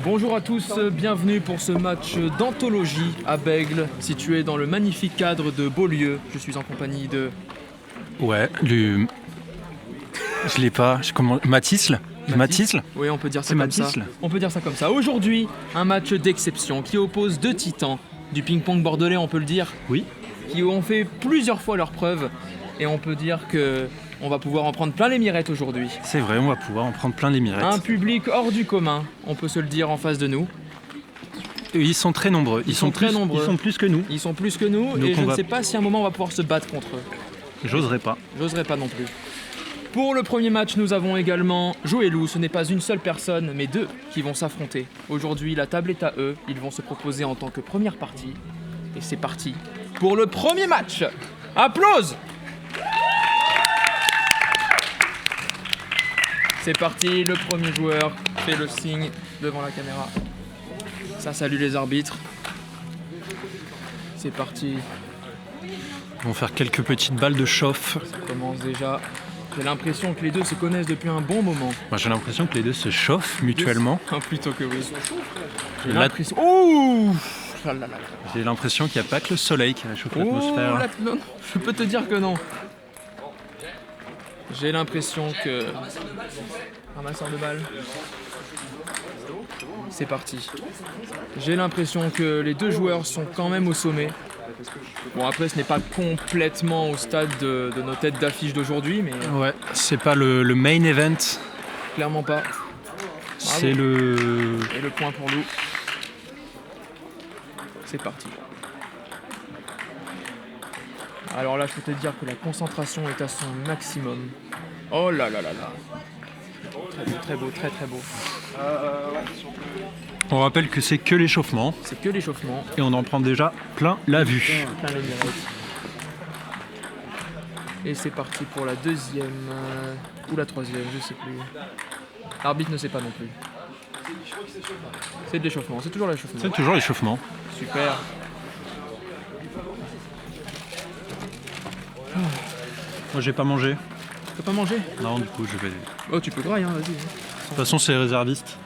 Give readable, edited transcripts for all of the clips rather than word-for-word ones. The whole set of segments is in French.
Bonjour à tous, bienvenue pour ce match d'anthologie à Bègle, situé dans le magnifique cadre de Beaulieu. Je suis en compagnie de... Ouais, je l'ai pas. Mathysle. Mathysle. Oui, on peut dire ça C'est comme Mathysle. ça. On peut dire ça comme ça. Aujourd'hui, un match d'exception qui oppose deux titans du ping-pong bordelais, on peut le dire, Oui. qui ont fait plusieurs fois leurs preuves. Et on peut dire que on va pouvoir en prendre plein les mirettes aujourd'hui. C'est vrai, on va pouvoir en prendre plein les mirettes. Un public hors du commun, on peut se le dire en face de nous. Et ils sont très nombreux. Ils sont très nombreux. Ils sont plus que nous. Ils sont plus que nous Donc et je on ne va- sais pas si à un moment on va pouvoir se battre contre eux. J'oserais pas. J'oserais pas non plus. Pour le premier match, nous avons également Jo et Lou. Ce n'est pas une seule personne, mais deux qui vont s'affronter. Aujourd'hui, la table est à eux. Ils vont se proposer en tant que première partie. Et c'est parti pour le premier match. Applause! C'est parti, le premier joueur fait le signe devant la caméra. Ça salue les arbitres. C'est parti, Ils vont faire quelques petites balles de chauffe. ça commence déjà. J'ai l'impression que les deux se connaissent depuis un bon moment. Moi, j'ai l'impression que les deux se chauffent mutuellement. Ah, plutôt que oui. J'ai Là- l'impression... Ouh là là là là. J'ai l'impression qu'il n'y a pas que le soleil qui réchauffe Oh, l'atmosphère. là, non, je peux te dire que non. J'ai l'impression que... Ramasseur de balles. C'est parti. J'ai l'impression que les deux joueurs sont quand même au sommet. Bon, après, ce n'est pas complètement au stade de nos têtes d'affiche d'aujourd'hui, mais Ouais, c'est pas le main event. clairement pas. C'est le... Et le point pour Lou. C'est parti. Alors là, je peux te dire que la concentration est à son maximum. Oh là là là là. Très beau, très beau. On rappelle que c'est que l'échauffement. C'est que l'échauffement. Et on en prend déjà plein la vue. Plein les mirettes. Et c'est parti pour la deuxième ou la troisième, je sais plus. L'arbitre ne sait pas non plus. C'est de l'échauffement, c'est toujours l'échauffement. C'est toujours l'échauffement. Super. Moi, j'ai pas mangé. Tu peux pas manger? Non, du coup, je vais... De Oh, tu peux grailler, hein, vas-y. toute façon, c'est réserviste.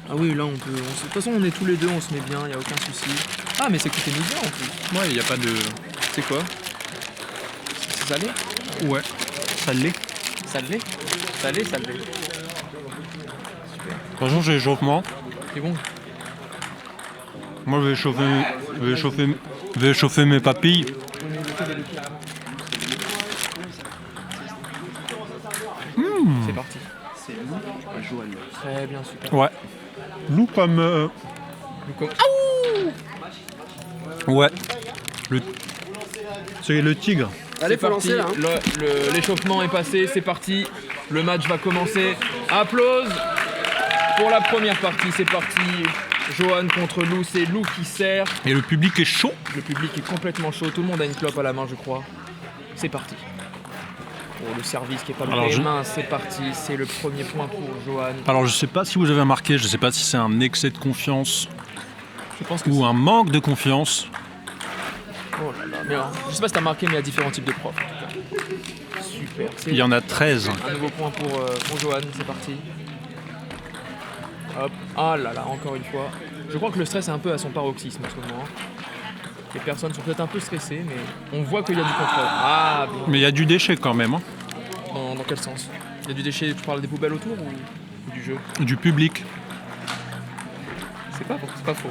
Ah oui, là on peut. De toute façon, on est tous les deux, on se met bien, y a aucun souci. Ah, mais c'est que t'es mis bien en plus. Ouais, il n'y a pas de... C'est quoi? C'est salé? Ouais, ça l'est. Salé? Salé, salé. Franchement, j'ai l'échauffement. C'est bon. Moi, je vais échauffer mes papilles. C'est parti. C'est Lou, Joël. Très bien, super. Ouais. Loup comme... Donc, Ouais. C'est le tigre. allez, faut lancer là. L'échauffement est passé, c'est parti. Le match va commencer. Applause pour la première partie, c'est parti. Johan contre Lou, c'est Lou qui sert. Et le public est chaud. Le public est complètement chaud, tout le monde a une clope à la main, je crois. C'est parti. Oh, le service qui est pas Alors, levé les mains, c'est parti. C'est le premier point pour Johan. Alors, je sais pas si vous avez remarqué, je sais pas si c'est un excès de confiance Je pense que ou un manque de confiance. Oh là là, mais alors, je sais pas si t'as marqué, mais il y a différents types de profs. En tout cas. Super. C'est Il y en a 13. un nouveau point pour Johan, c'est parti. Hop. Ah là là, encore une fois. Je crois que le stress est un peu à son paroxysme en ce moment. Les personnes sont peut-être un peu stressées, mais on voit qu'il y a du contrôle. Ah, bien. Mais il y a du déchet quand même, hein. Dans quel sens? Il y a du déchet, tu parles des poubelles autour ou du jeu? Du public. C'est pas faux.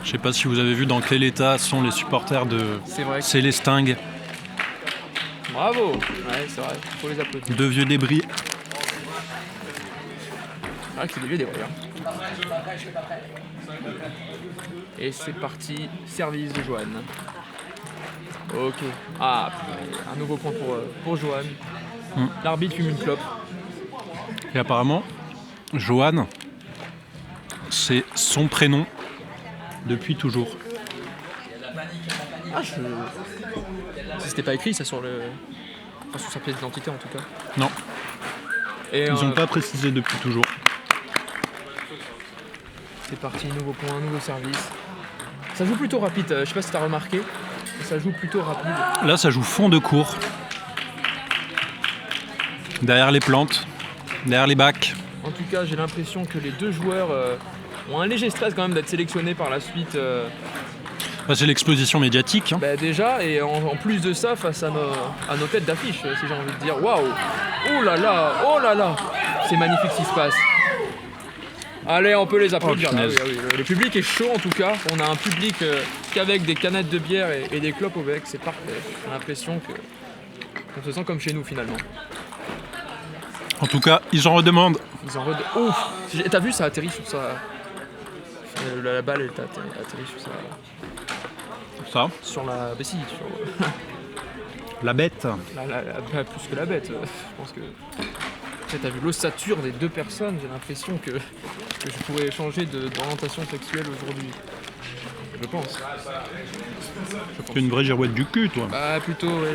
Je sais pas si vous avez vu dans quel état sont les supporters de C'est vrai. Célestingue. Bravo. Ouais, c'est vrai. Faut les applaudir. Deux vieux débris. C'est vrai que c'est des vieux débris. Et c'est parti, service de Johan. Ok. Ah, un nouveau point pour Johan. L'arbitre fume une clope. Et apparemment, Johan, c'est son prénom depuis toujours. Ah, c'était pas écrit ça sur sur sa pièce d'identité en tout cas. Non, Et ils n'ont pas précisé depuis toujours. c'est parti, nouveau point, nouveau service. Ça joue plutôt rapide, je sais pas si t'as remarqué, mais ça joue plutôt rapide. Là, ça joue fond de cours. Derrière les plantes, derrière les bacs. En tout cas, j'ai l'impression que les deux joueurs ont un léger stress quand même d'être sélectionnés par la suite. C'est l'exposition médiatique. Hein. Déjà, et en plus de ça, face à nos têtes d'affiche, si j'ai envie de dire. Waouh! Oh là là! C'est magnifique ce qui se passe. Allez, on peut les applaudir. Oh, oui. Le public est chaud en tout cas. On a un public qu'avec des canettes de bière et des clopes au bec, c'est parfait. J'ai l'impression qu'on se sent comme chez nous finalement. En tout cas, ils en redemandent. Ouf! T'as vu, ça atterrit sur sa... La balle, elle atterrit sur sa... Ça. Sur la... Mais si, sur... La bête. Plus que la bête. Je pense que... T'as vu l'ossature des deux personnes, j'ai l'impression que je pourrais changer d'orientation sexuelle aujourd'hui. Je pense. C'est une vraie girouette du cul, toi. Bah plutôt, ouais.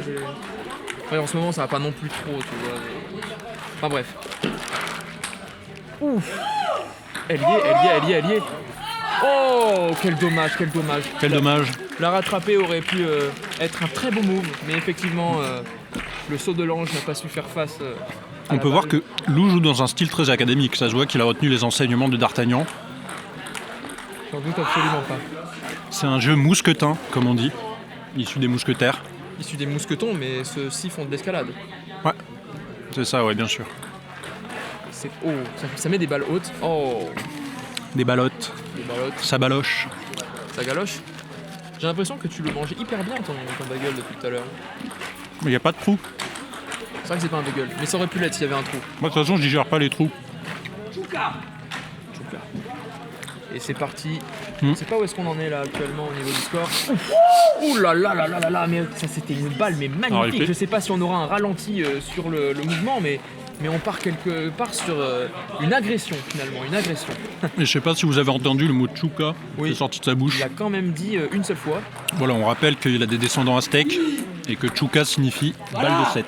Ouais, en ce moment, ça va pas non plus trop, tu vois. Enfin bref. Ouf! Elle y est. Oh, quel dommage. Quel dommage. La rattraper aurait pu être un très beau move, mais effectivement, le saut de l'ange n'a pas su faire face. On peut voir que Lou joue dans un style très académique. Ça se voit qu'il a retenu les enseignements de D'Artagnan. J'en doute absolument pas. C'est un jeu mousquetin, comme on dit, issu des mousquetaires. Issu des mousquetons, mais ceux-ci font de l'escalade. Ouais, c'est ça, ouais, bien sûr. Oh, ça met des balles hautes. Oh. Des ballottes. Ça baloche. Ça galoche. J'ai l'impression que tu le mangeais hyper bien ton bagel depuis tout à l'heure. Mais il n'y a pas de trou. C'est vrai que c'est pas un bagel, mais ça aurait pu l'être s'il y avait un trou. Moi, de toute façon, je digère pas les trous. Chouka. Et c'est parti. Je sais pas où est-ce qu'on en est là actuellement au niveau du score. Ouh là là, mais ça c'était une balle mais magnifique. Je sais pas si on aura un ralenti sur le mouvement, mais on part quelque part sur une agression finalement, une agression. Et je sais pas si vous avez entendu le mot Chouka qui est sorti de sa bouche. Il a quand même dit une seule fois. Voilà, on rappelle qu'il a des descendants aztèques et que Chouka signifie balle de 7.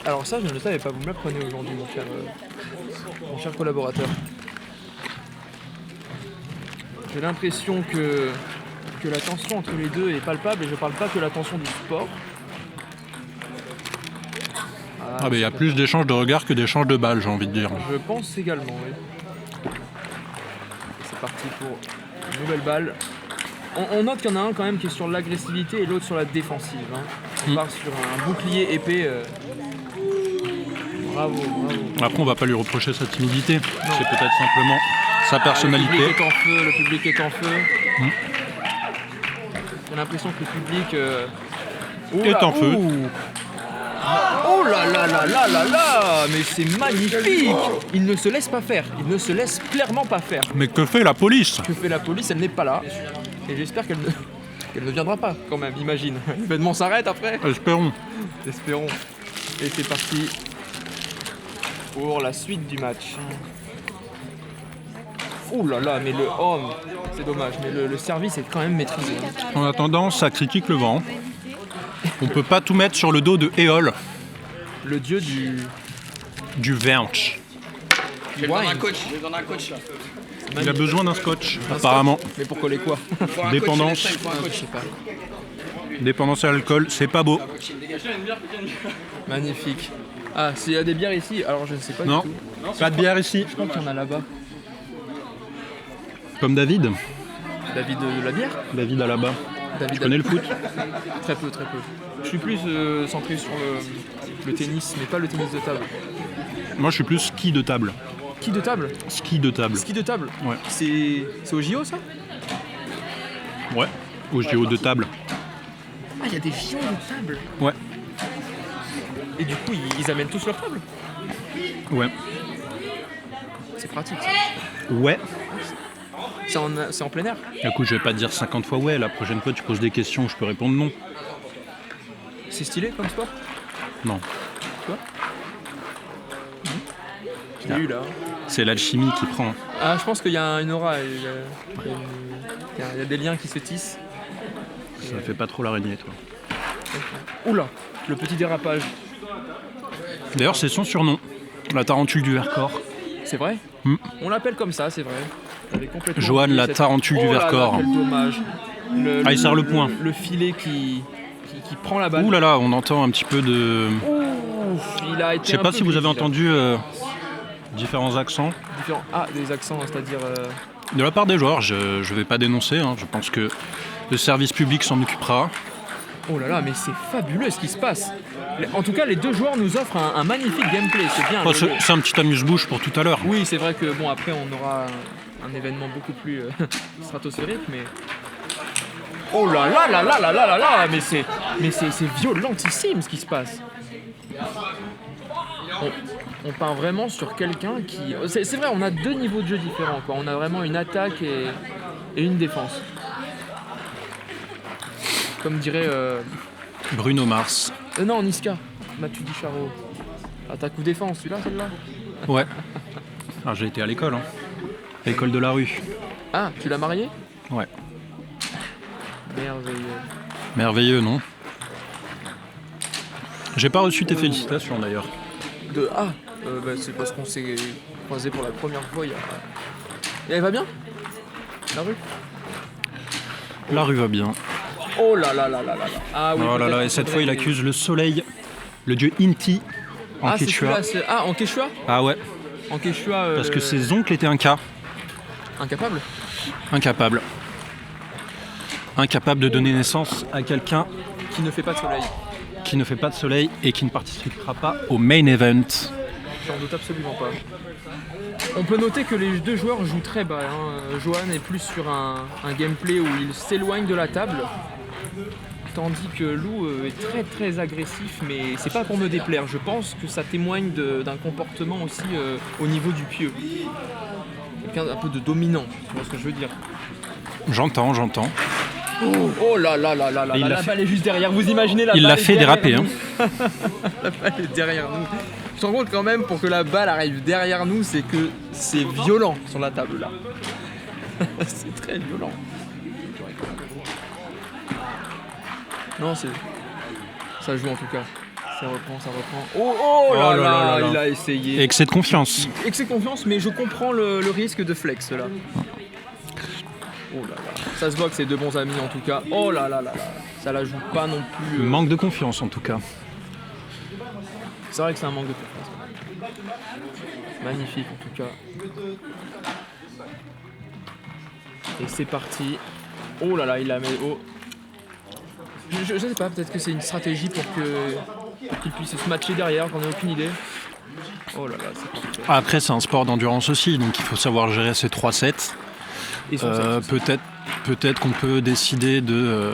Alors ça, je ne le savais pas, vous me l'apprenez aujourd'hui, mon cher collaborateur. J'ai l'impression que la tension entre les deux est palpable, et je parle pas que la tension du sport. Il y a plus d'échanges de regards que d'échanges de balles, j'ai envie de dire. Je pense également, oui. C'est parti pour une nouvelle balle. On note qu'il y en a un quand même qui est sur l'agressivité et l'autre sur la défensive. On part sur un bouclier épais. Bravo. Après, on va pas lui reprocher sa timidité. Non. C'est peut-être simplement sa personnalité. Le public est en feu. J'ai l'impression que le public est en feu. Oh là, mais c'est magnifique. Il ne se laisse pas faire. Il ne se laisse clairement pas faire. Mais que fait la police ? Que fait la police ? Elle n'est pas là. Et j'espère qu'elle ne viendra pas quand même, imagine. L'événement s'arrête après. Espérons. Et c'est parti pour la suite du match. Ouh là là, mais c'est dommage, mais le service est quand même maîtrisé. En attendant, ça critique le vent. On peut pas tout mettre sur le dos de Éole. Le dieu du Vernch. J'ai besoin d'un coach là. Il a besoin d'un scotch, apparemment. Mais pour coller quoi ? Dépendance. Je sais pas. Dépendance à l'alcool, c'est pas beau. Magnifique. Ah, s'il y a des bières ici, alors je ne sais pas non. du tout. Non, pas de bière ici. Je crois qu'il y en a là-bas. Comme David. David de la bière ? David à là-bas. Tu connais le foot ? Très peu. Je suis plus centré sur le tennis, mais pas le tennis de table. Moi, je suis plus ski de table. Ski de table ? Ski de table. Ski de table ? Ouais. C'est au JO, ça ? Ouais, au JO de table. Ah, il y a des JO de table ? Ouais. Et du coup, ils amènent tous leur table ? Ouais. C'est pratique, ça. Ouais. C'est en plein air ? Écoute, je vais pas te dire 50 fois ouais, la prochaine fois tu poses des questions, je peux répondre non. C'est stylé comme sport ? Non. Quoi ? Je l'ai eu là. C'est l'alchimie qui prend. Ah, je pense qu'il y a une aura, il y a des liens qui se tissent. Ça fait pas trop l'araignée, toi. Oula, le petit dérapage. D'ailleurs, c'est son surnom, la tarentule du Vercors. C'est vrai ? On l'appelle comme ça, c'est vrai. Joanne, la tarentule du Vercors. Quel dommage. Il serre le poing. Le filet qui prend la balle. Ouh là là, on entend un petit peu de... Ouf, il a été. Je sais pas si vous avez entendu différents accents. Ah, des accents, c'est-à-dire... De la part des joueurs, je ne vais pas dénoncer, hein. Je pense que le service public s'en occupera. Oh là là, mais c'est fabuleux ce qui se passe. En tout cas, les deux joueurs nous offrent un magnifique gameplay, c'est bien. Oh, c'est un petit amuse-bouche pour tout à l'heure. Oui, c'est vrai que bon, après on aura un événement beaucoup plus stratosphérique, mais... Oh là là là là là là là là, mais c'est violentissime ce qui se passe. On part vraiment sur quelqu'un qui... C'est vrai, on a deux niveaux de jeu différents, quoi. On a vraiment une attaque et une défense. Comme dirait... Bruno Mars. Non, Niska. Matuidi Charo. Attaque ou défense, celle-là Ouais. Ah, j'ai été à l'école, hein. L'école de la rue. Ah, tu l'as marié? Ouais. Merveilleux. Merveilleux, non? J'ai pas reçu tes félicitations d'ailleurs. C'est parce qu'on s'est croisés pour la première fois il y a... Et elle va bien? La rue? La rue va bien. Oh là là là là là. Ah oui. Oh là là, et cette fois il accuse le soleil, le dieu Inti, en Quechua. En Quechua? Ah ouais. En Quechua. Parce que ses oncles étaient incapable. Incapable de donner naissance à quelqu'un qui ne fait pas de soleil. Et qui ne participera pas au main event. J'en doute absolument pas. On peut noter que les deux joueurs jouent très bas. Johan est plus sur un gameplay où il s'éloigne de la table, tandis que Lou est très très agressif, mais c'est pas pour me déplaire. Je pense que ça témoigne d'un comportement aussi au niveau du pieu. Quelqu'un un peu de dominant, tu vois ce que je veux dire. J'entends. Oh là là là là là, la balle est juste derrière, vous imaginez la balle? Il l'a fait déraper, hein. La balle est derrière nous. Je te rends compte quand même, pour que la balle arrive derrière nous, c'est que c'est violent sur la table là. C'est très violent. Non, ça joue en tout cas. Ça reprend. Oh là là, il a essayé. Excès de confiance. Mais je comprends le risque de flex là. Oh là là, ça se voit que c'est deux bons amis en tout cas. Oh là là là là, ça la joue pas non plus. Manque de confiance en tout cas. C'est vrai que c'est un manque de confiance. Magnifique en tout cas. Et c'est parti. Oh là là, il la met haut. Je sais pas, peut-être que c'est une stratégie pour qu'il puisse se matcher derrière, j'en ai aucune idée. Oh là là, c'est parfait. Après, c'est un sport d'endurance aussi, donc il faut savoir gérer ces 3 sets. Peut-être qu'on peut décider de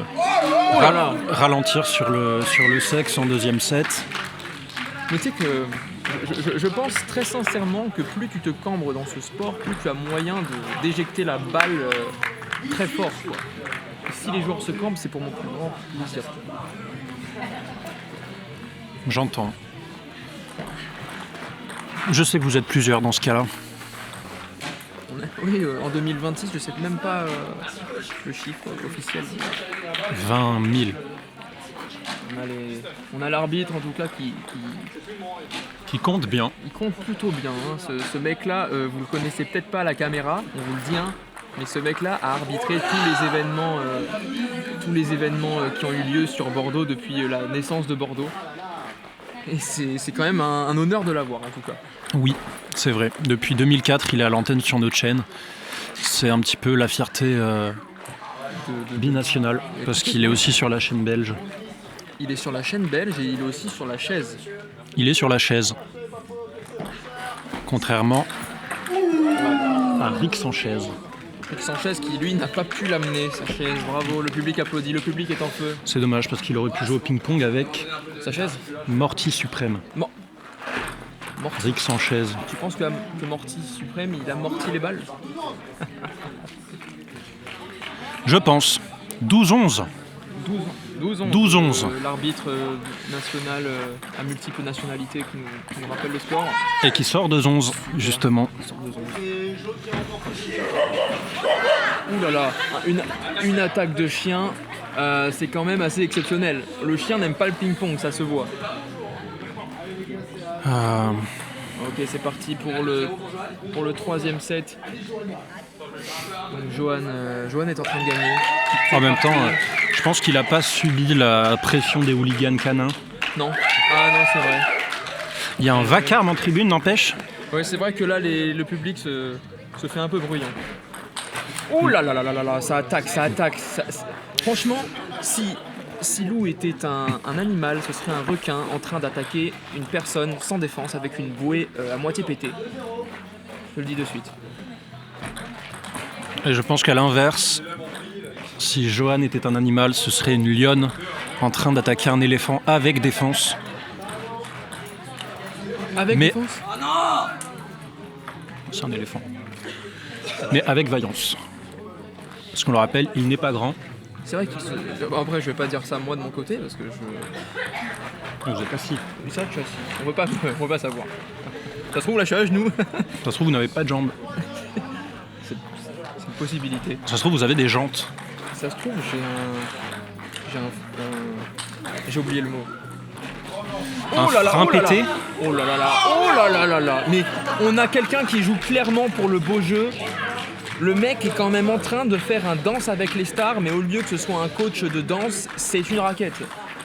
ralentir sur le sexe en deuxième set. Mais tu sais que je pense très sincèrement que plus tu te cambres dans ce sport, plus tu as moyen d'éjecter la balle très fort, quoi. Et si les joueurs se campent, c'est pour mon plus grand plaisir. J'entends. Je sais que vous êtes plusieurs dans ce cas-là. Oui, en 2026, je sais même pas le chiffre officiel. 20 000. On a l'arbitre en tout cas qui compte bien. Il compte plutôt bien. Hein. Ce mec-là, vous le connaissez peut-être pas à la caméra, on vous le dit, hein, mais ce mec-là a arbitré tous les événements qui ont eu lieu sur Bordeaux depuis la naissance de Bordeaux. Et c'est quand même un honneur de l'avoir en tout cas. Oui, c'est vrai. Depuis 2004, il est à l'antenne sur notre chaîne. C'est un petit peu la fierté binationale, parce qu'il est aussi sur la chaîne belge. Il est sur la chaîne belge et il est aussi sur la chaise. Il est sur la chaise. Contrairement à Rick Sanchez. Rick Sanchez qui, lui, n'a pas pu l'amener, sa chaise. Bravo, le public applaudit, le public est en feu. C'est dommage parce qu'il aurait pu jouer au ping-pong avec sa chaise. Morty Suprême. Rick Sanchez. Tu penses que Morty Suprême, il a morti les balles? Je pense. 12-11. 12-11. L'arbitre national à multiples nationalités qui nous rappelle le sport. Et qui sort de 11, justement. Ouh là là, une attaque de chien, c'est quand même assez exceptionnel. Le chien n'aime pas le ping-pong, ça se voit. Ok, c'est parti pour le troisième set. Donc Johan est en train de gagner. En même temps, je pense qu'il n'a pas subi la pression des hooligans canins. Non. Ah non, c'est vrai. Il y a un vacarme en tribune, n'empêche. Ouais, c'est vrai que là, le public se fait un peu bruyant. Oh là là là là là là, ça attaque. Franchement, si Lou était un animal, ce serait un requin en train d'attaquer une personne sans défense avec une bouée à moitié pétée. Je le dis de suite. Et je pense qu'à l'inverse, si Johan était un animal, ce serait une lionne en train d'attaquer un éléphant avec défense. Avec Mais- défense? C'est un éléphant. Mais avec vaillance. Parce qu'on le rappelle, il n'est pas grand. C'est vrai qu'il se... Bon, après, je vais pas dire ça moi de mon côté parce que je... Vous êtes assis. Mais ça, je suis assis. On veut pas savoir. Ça se trouve, là, je suis à genoux. Ça se trouve, vous n'avez pas de jambes. C'est une possibilité. Ça se trouve, vous avez des jantes. Ça se trouve, j'ai oublié le mot. Un frein pété. Oh là là là, oh là là là là. Mais on a quelqu'un qui joue clairement pour le beau jeu. Le mec est quand même en train de faire un danse avec les stars, mais au lieu que ce soit un coach de danse, c'est une raquette.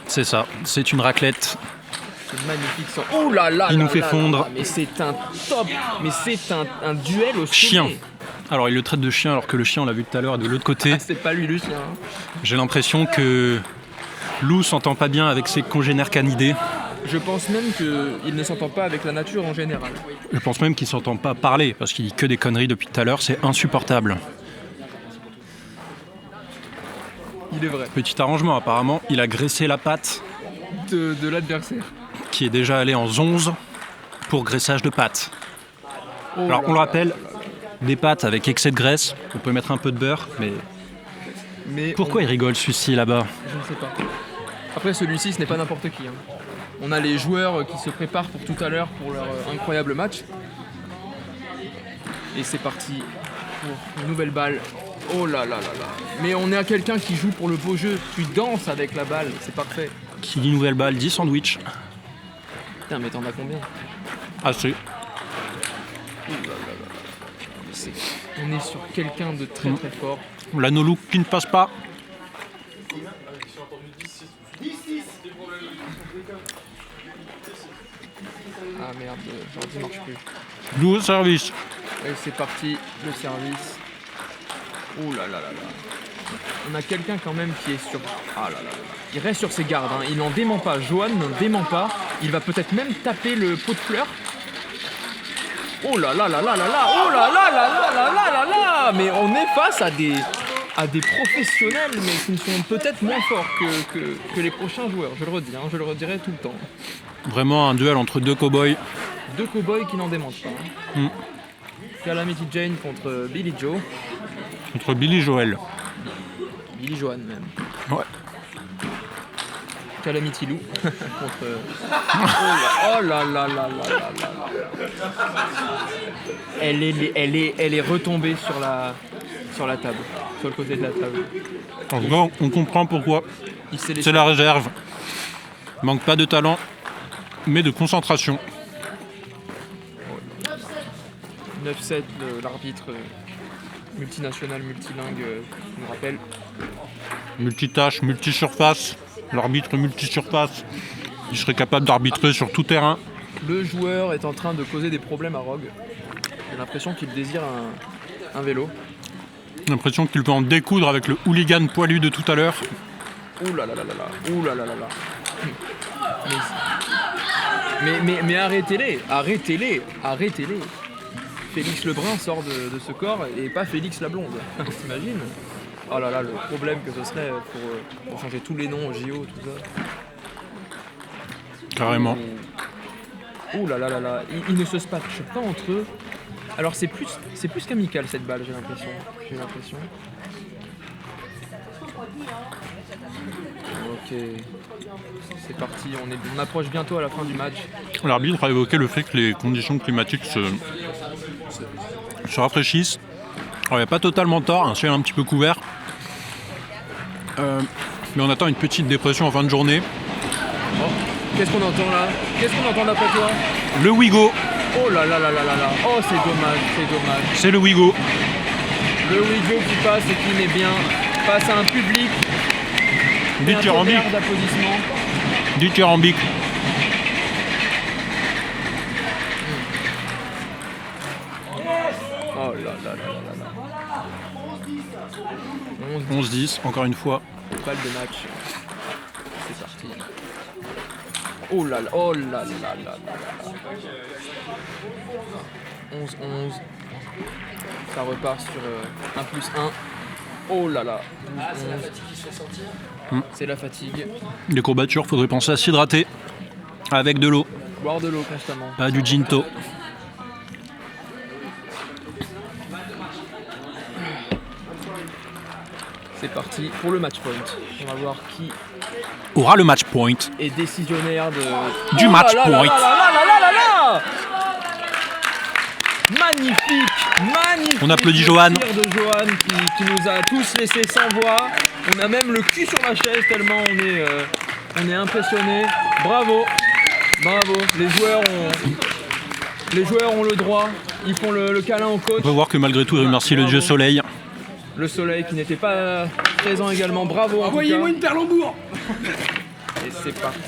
C'est ça, c'est une raclette. C'est magnifique ça. Oh là là. Il là nous fait là fondre. là. Mais c'est un top. Mais c'est un duel au Chien. sommet. Alors, il le traite de chien, alors que le chien, on l'a vu tout à l'heure, est de l'autre côté. Ah, c'est pas lui le chien. Hein. J'ai l'impression que Lou s'entend pas bien avec ses congénères canidés. Je pense même qu'il ne s'entend pas avec la nature en général. Je pense même qu'il s'entend pas parler, parce qu'il dit que des conneries depuis tout à l'heure, c'est insupportable. Il est vrai. Petit arrangement, apparemment, il a graissé la patte, De l'adversaire. qui est déjà allée en 11 pour graissage de pâte. Oh Alors, là on le là rappelle, là là là. des pâtes avec excès de graisse, on peut mettre un peu de beurre, mais Mais pourquoi il rigole celui-ci là-bas? Je ne sais pas. Après, celui-ci, ce n'est pas n'importe qui. Hein. On a les joueurs qui se préparent pour tout à l'heure pour leur incroyable match. Et c'est parti pour une nouvelle balle. Oh là là là là. Mais on est à quelqu'un qui joue pour le beau jeu. Tu danses avec la balle, c'est parfait. Qui dit nouvelle balle, dit sandwich. Putain, mais t'en as combien? Assez. On est sur quelqu'un de très très fort. La no-look qui ne passe pas. Ah merde, l'ordi marche plus. Lou au service. Et c'est parti, le service. Oh là là là là. On a quelqu'un quand même qui est sur... Ah là là là là. Il reste sur ses gardes, hein. Il n'en dément pas. Johan n'en dément pas. Il va peut-être même taper le pot de fleurs. Oh là là là là là là. Oh là là là là là là là là. Mais on est face à des professionnels, mais qui sont peut-être moins forts que les prochains joueurs. Je le redis, hein. Je le redirai tout le temps. Vraiment un duel entre deux cow-boys. Deux cow-boys qui n'en démentent pas. Hein. Calamity Jane contre Billy Joe. Contre Billy Joel. Billy Johan même. Ouais. Calamity Lou contre... Oh là là là là là là. Elle est retombée sur la table, sur le côté de la table. En tout cas, on comprend pourquoi. Il s'est laissé... C'est la réserve. Manque pas de talent, mais de concentration. 9-7, l'arbitre multinational, multilingue nous rappelle. Multitâche, multisurface. L'arbitre multisurface. Il serait capable d'arbitrer sur tout terrain. Le joueur est en train de causer des problèmes à Rogue. J'ai l'impression qu'il désire un vélo. J'ai l'impression qu'il peut en découdre avec le hooligan poilu de tout à l'heure. Ouh là là là là là. Ouh là là là là. Mais arrêtez-les. Félix Lebrun sort de ce corps et pas Félix la blonde. T'imagines? Oh là là, le problème que ce serait pour changer tous les noms au JO, tout ça. Carrément. Ouh là là là là. Ils ne se spatchent pas entre eux. Alors c'est plus qu'amical cette balle, j'ai l'impression. Ok. C'est parti, on approche bientôt à la fin du match. L'arbitre a évoqué le fait que les conditions climatiques se rafraîchissent. Alors, il n'y a pas totalement tort, un ciel un petit peu couvert. Mais on attend une petite dépression en fin de journée. Oh, qu'est-ce qu'on entend là? Qu'est-ce qu'on entend d'après toi? Le Ouigo. Oh là là là là là là. Oh c'est dommage. C'est le Ouigo. Le Ouigo qui passe et qui met bien face à un public. Dithyrambique. D'applaudissements. Dithyrambique. 11-10, encore une fois. Balle de match. C'est parti. Oh là là, oh là là là là là. 11-11. Ça repart sur 1+1. Oh là là. 12, c'est la fatigue qui se fait sentir. C'est la fatigue. Les courbatures, faudrait penser à s'hydrater avec de l'eau, Boire de l'eau constamment. pas du ginto. C'est parti pour le match point. On va voir qui Aura le match point. est décisionnaire de... Du match là là point. là là là là là là. Magnifique, magnifique. On applaudit le Johan. tir de Johan qui nous a tous laissé sans voix. On a même le cul sur la chaise tellement on est impressionné. Bravo, bravo. Les joueurs ont le droit. Ils font le câlin au coach. On peut voir que malgré tout, il remercie le dieu soleil. Le soleil qui n'était pas présent également. Bravo. Envoyez-moi une perlembour. Et c'est parti.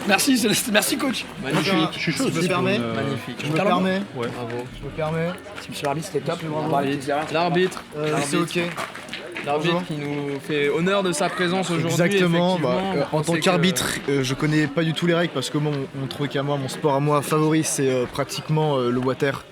Merci, merci coach. Magnifique. Je suis chaud Je me permets. Magnifique. Je me permets. Bravo. Je me permets. Si monsieur l'arbitre c'était top. L'arbitre. C'est ok. L'arbitre Bonjour. qui nous fait honneur de sa présence aujourd'hui. Exactement. effectivement. En On tant sait qu'arbitre, je connais pas du tout les règles parce que mon truc à moi, mon sport à moi favori, c'est pratiquement le water.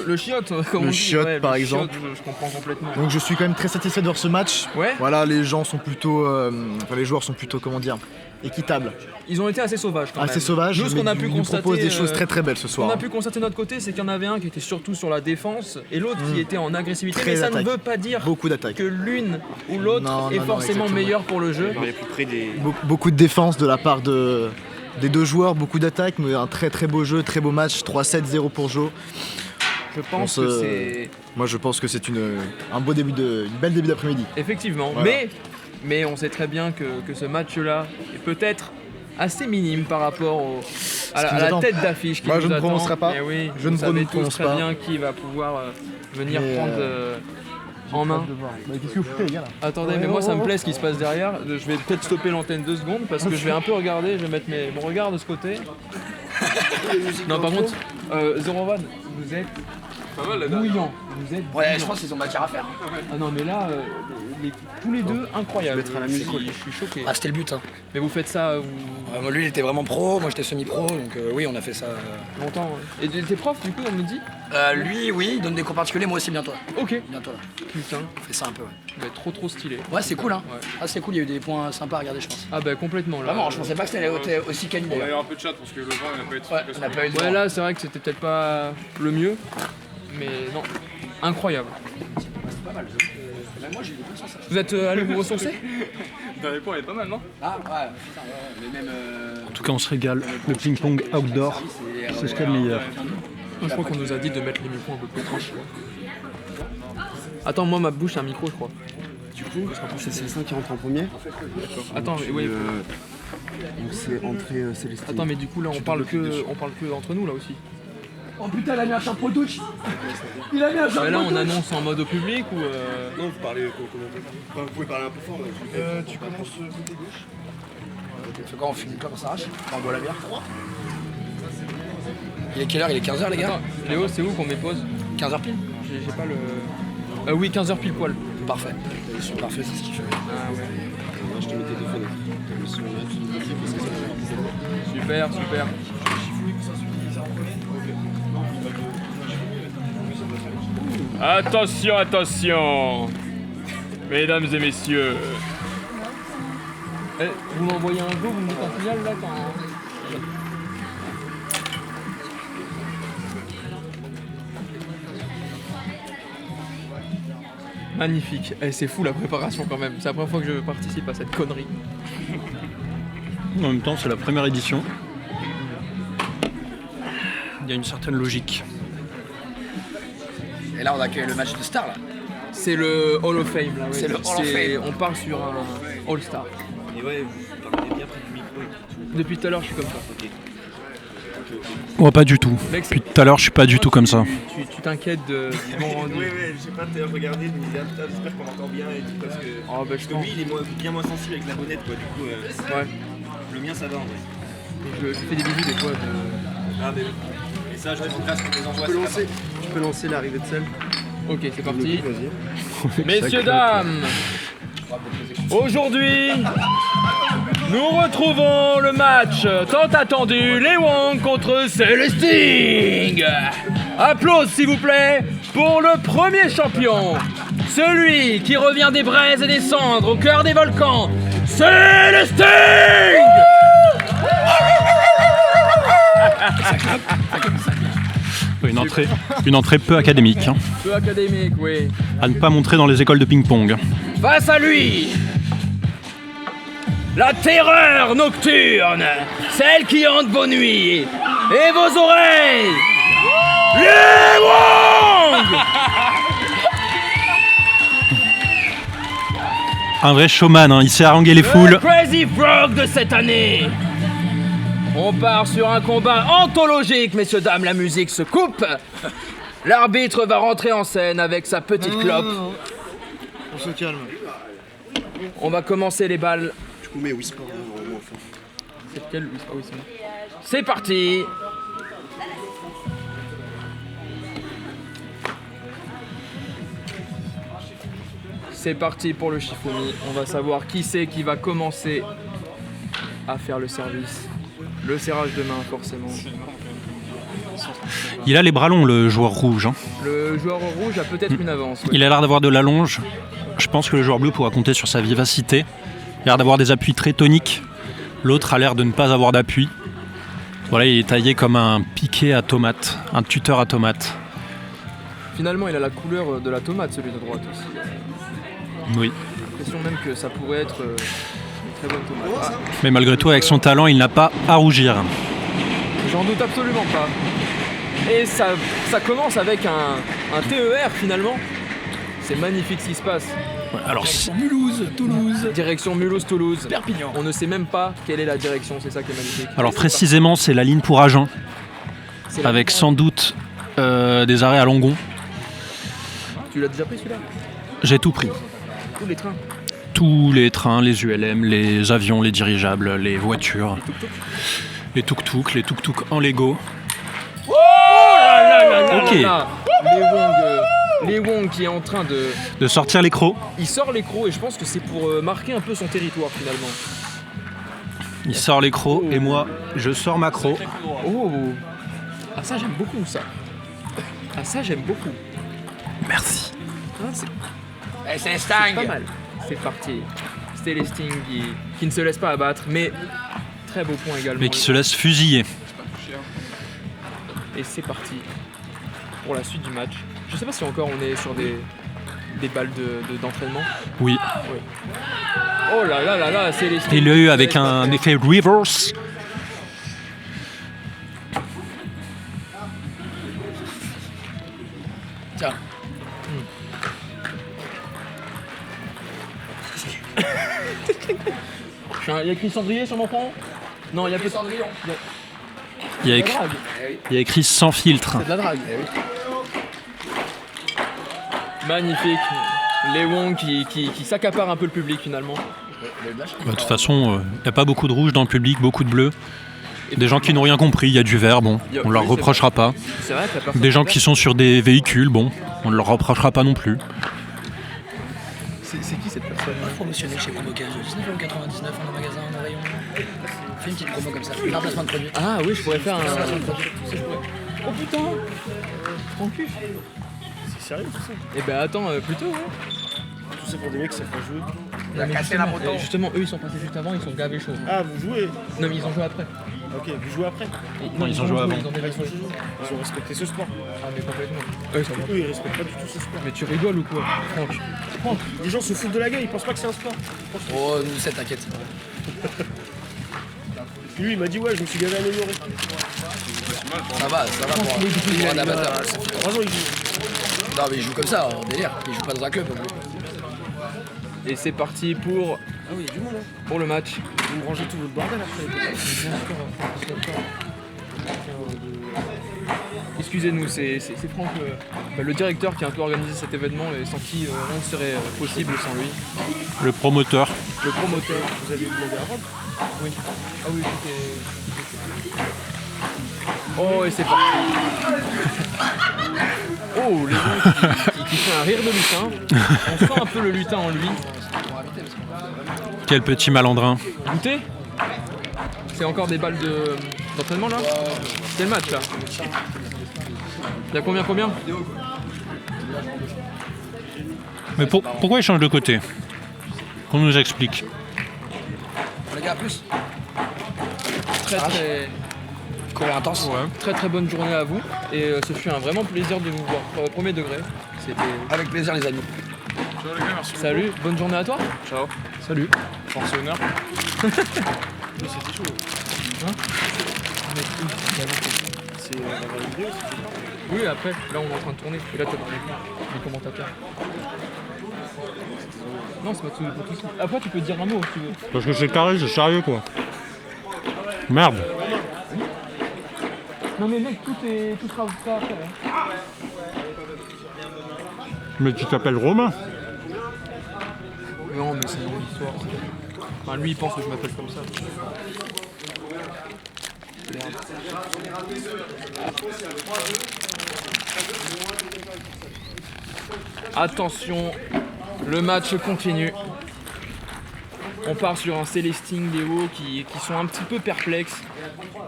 le chiotte, comme Le on dit, chiotte, ouais, par le exemple. chiotte, je comprends complètement. Donc je suis quand même très satisfait de voir ce match. Ouais. Voilà, les gens sont plutôt, enfin les joueurs sont plutôt, comment dire, équitables, Ils ont été assez sauvages quand assez même. sauvages. Nous, ce qu'on mais a pu ils nous constater, proposent des choses très très belles ce Ce qu'on soir. a pu constater de notre côté, c'est qu'il y en avait un qui était surtout sur la défense et l'autre qui était en agressivité. Très mais ça attaque. ne veut pas dire Beaucoup d'attaques. que l'une ou l'autre Non, est non, forcément exactement. meilleure pour le jeu. Beaucoup de défense de la part des deux joueurs, beaucoup d'attaques, mais un très très beau jeu, très beau match, 3-7-0 pour Joe. Je pense On que se- c'est... Moi je pense que c'est une belle début d'après-midi. Effectivement, Voilà. mais on sait très bien que ce match-là est peut-être assez minime par rapport à qui nous la attend. tête d'affiche qui Moi, nous je ne attend. prononcerai pas. Mais oui, Je ne vous savez tous prononce très pas. bien qui va pouvoir venir Mais, prendre en main. Qu'est-ce que vous foutez les gars là? Attendez, mais moi ça me plaît ce qui se passe derrière. Je vais peut-être stopper l'antenne 2 secondes parce que je vais un peu regarder, je vais mettre mon regard de ce côté. Non, par contre, Zero Van, vous êtes bouillant. Vous êtes Ouais, je bouillant. pense qu'ils ont matière à faire. Ah non, mais là, tous les deux, incroyable. la musique. Je suis choqué. Ah, c'était le but. Hein. Mais vous faites ça Moi, lui, il était vraiment pro, moi, j'étais semi-pro, donc oui, on a fait ça. longtemps. Et t'es prof, du coup, on me dit Lui, oui, il donne des cours particuliers, moi aussi, bientôt. Ok. Bientôt, là. Putain, On fait ça un peu, ouais. ça va être trop stylé. Ouais, c'est cool, hein. Ouais. Ah, c'est cool, il y a eu des points sympas à regarder, je pense. Ah bah complètement là. Vraiment, je pensais pas que c'était aussi quali On a eu d'ailleurs. un peu de chat parce que le vent n'a pas été Ouais, on n'a pas eu de Ouais, vent. là c'est vrai que c'était peut-être pas le mieux, mais non, incroyable. Moi, j'ai eu des bonnes sensations. Vous êtes allé vous ressourcer Le dernier point, il est pas mal, non? Ah, ouais, putain, ouais, mais même. En tout cas, on se régale. Le ping-pong outdoor, c'est ce qu'il y a de meilleur. Je crois qu'on nous a dit de mettre les micros un peu plus proches. Attends, moi ma bouche c'est un micro je crois. C'est Célestin qui rentre en premier. Attends, mais, ouais, Donc c'est entrée Célestin. attends, mais du coup là on parle que entre nous là aussi. Oh putain, il a mis un sharp touch. Il a mis un sharp Mais là on touch. annonce en mode au public ou Non, vous parlez comment vous pouvez parler un peu fort. Tu commences côté gauche. C'est quand on finit comme on s'arrache, quand on boit la bière. Il est quelle heure? Il est 15h, les gars? Attends, Léo, c'est où qu'on met pause 15h pile? J'ai pas le. Oui, 15h pile poil. Parfait. Parfait, c'est ce qu'il fait. Ah ouais. Moi je te mets téléphone. Super, super. Attention, attention, mesdames et messieurs. Vous m'envoyez un go, vous me dites un signal là quand. Magnifique. C'est fou la préparation quand même. C'est la première fois que je participe à cette connerie. En même temps, c'est la première édition. Il y a une certaine logique. Et là, on accueille le match de Star, là. C'est le Hall of Fame là. Ouais. C'est le Hall of Fame. On part sur un All-Star. Et ouais, vous parlez bien près du micro et tout. Depuis tout à l'heure, je suis comme ça. Oh, pas du tout. Mec, Depuis tout à l'heure, je suis pas du tout comme ça. Tu t'inquiètes du bon rendu. Ouais, j'ai pas regardé, je me disais, ah, putain, j'espère qu'on m'entend bien et tout parce que. Oh, bah, Parce je que pense. lui, il est bien moins sensible avec la bonnette, quoi. Du coup, Ouais. le mien, ça va en vrai. Je fais des bisous des fois. Ah, mais oui. Et ça, je répondrai à ce qu'on nous envoie. Tu peux lancer l'arrivée de sel. Ok, c'est parti. Messieurs, dames, aujourd'hui, nous retrouvons le match tant attendu, les Wong contre Célesting. Applaudissements s'il vous plaît pour le premier champion, celui qui revient des braises et des cendres au cœur des volcans, Célesting. Une entrée peu académique, hein, Peu académique, oui. à ne pas montrer dans les écoles de ping-pong. Face à lui, la terreur nocturne, celle qui hante vos nuits et vos oreilles, les Wong. Un vrai showman, hein, il sait haranguer les Le foules. Crazy Frog de cette année. On part sur un combat anthologique, messieurs, dames, la musique se coupe. L'arbitre va rentrer en scène avec sa petite clope. On se calme. On va commencer les balles. Du coup, mais oui, c'est pas vraiment au fond. C'est quel Ah oui, c'est bon. C'est parti. C'est parti pour le Shifumi. On va savoir qui c'est qui va commencer à faire le service. Le serrage de main, forcément. Il a les bras longs, le joueur rouge, hein. Le joueur rouge a peut-être une avance. Ouais. Il a l'air d'avoir de l'allonge. Je pense que le joueur bleu pourra compter sur sa vivacité. Il a l'air d'avoir des appuis très toniques. L'autre a l'air de ne pas avoir d'appui. Voilà, il est taillé comme un piquet à tomate, un tuteur à tomate. Finalement, il a la couleur de la tomate, celui de droite aussi. Oui. J'ai l'impression même que ça pourrait être une très bonne tomate. Ah, Mais malgré tout, avec son talent, il n'a pas à rougir. j'en doute absolument pas. Et ça commence avec un TER finalement. C'est magnifique ce qui se passe. Alors, Direction Mulhouse-Toulouse. Perpignan. On ne sait même pas quelle est la direction, c'est ça qui est magnifique. précisément, c'est la ligne pour Agen, C'est la- avec sans doute des arrêts à Langon. Tu l'as déjà pris celui-là? J'ai tout pris. Tous les trains. Tous les trains, les ULM, les avions, les dirigeables, les voitures, les tuk-tuk, les tuk-tuk en Lego. Oh là là là Ok. là là. Les Wong qui est en train de... De sortir les crocs. Il sort les crocs et je pense que c'est pour marquer un peu son territoire finalement. Il sort les crocs et moi, je sors ma croc. Oh. Ah ça j'aime beaucoup ça. Ah ça j'aime beaucoup. Merci. Hein, c'est pas mal. C'est parti. Célesting qui ne se laisse pas abattre, mais très beau point également. Mais qui se laisse fusiller. Et c'est parti pour la suite du match. Je sais pas si encore on est sur des balles d'entraînement. Oui. Oh là là là là, Célesting. Il l'a eu avec un effet reverse. Tiens. Il y a écrit cendrier sur mon front? Non, il y a plus de cendrier. Il y a écrit, il y a écrit sans filtre. C'est de la drague. Magnifique. Les Wong qui s'accaparent un peu le public finalement. De toute façon, il n'y a pas beaucoup de rouge dans le public, beaucoup de bleu. Des gens qui n'ont rien compris, il y a du vert, bon, on ne leur reprochera pas. C'est vrai que la personne Des gens qui sont sur des véhicules, bon, on ne leur reprochera pas non plus. C'est qui cette personne? Promotionné chez Promocage, 19,99€ en magasin, en rayon. Fais une petite promo comme ça, un placement de produit. Ah oui, je pourrais faire un... Oh putain! Tranquille. C'est sérieux tout ça? Eh ben attends, plutôt, ouais. Tout ça pour des mecs qui savent pas jouer. Non, mais justement, eux ils sont passés juste avant, ils sont gavés chauds. Ah, vous jouez? Non mais ils ont joué après. Ok, vous jouez après? Non, ils ont joué avant. Ils ont déjà joué. Ils ont respecté ce sport. Ah mais complètement. Eux ils sont bons. Eux, ils respectent pas du tout ce sport. Mais tu rigoles ou quoi? Franck. Les gens se foutent de la gueule, ils pensent pas que c'est un sport. Oh, nous, c'est t'inquiète. Lui, il m'a dit, ouais, je me suis gavé amélioré. Ça va pour un amateur. Ça fait 3 ans, il joue. Non, mais il joue comme ça, en délire. Il joue pas dans un club. Et c'est parti pour Ah oui, il y a du monde, hein. pour le match. Vous me rangez tout votre bordel après. Excusez-nous, c'est Franck, le directeur qui a un peu organisé cet événement et sans qui rien ne serait possible sans lui. Le promoteur. Le promoteur. Vous avez demandé à Rome? Oui. Ah oui, tout est... Oh, et c'est parti. Oh Oh, Léon qui fait un rire de lutin. On sent un peu le lutin en lui. Quel petit malandrin. Goûter. C'est encore des balles d'entraînement là. C'est le match là. Il y a combien Mais pourquoi il change de côté? Qu'on nous explique. Les gars, plus. Très Courir intense. très bonne journée à vous. Et ce fut un vraiment plaisir de vous voir. Premier degré. C'était. Avec plaisir, les amis. Ciao les gars, merci. Salut, bonne journée à toi. Ciao. Salut. Force et honneur. C'était chaud. C'est la vidéo, c'était pas. Oui, après, là on est en train de tourner. Et là t'as les commentateurs. Non, c'est pas tout. Après, tu peux dire un mot si tu veux. Parce que c'est carré, c'est sérieux quoi. Merde. Non, mais mec, tout sera fait après. Hein. Mais tu t'appelles Romain? Non, mais c'est une longue histoire. Enfin, lui, il pense que je m'appelle comme ça. Attention, le match continue. On part sur un Célesting Léo qui sont un petit peu perplexes.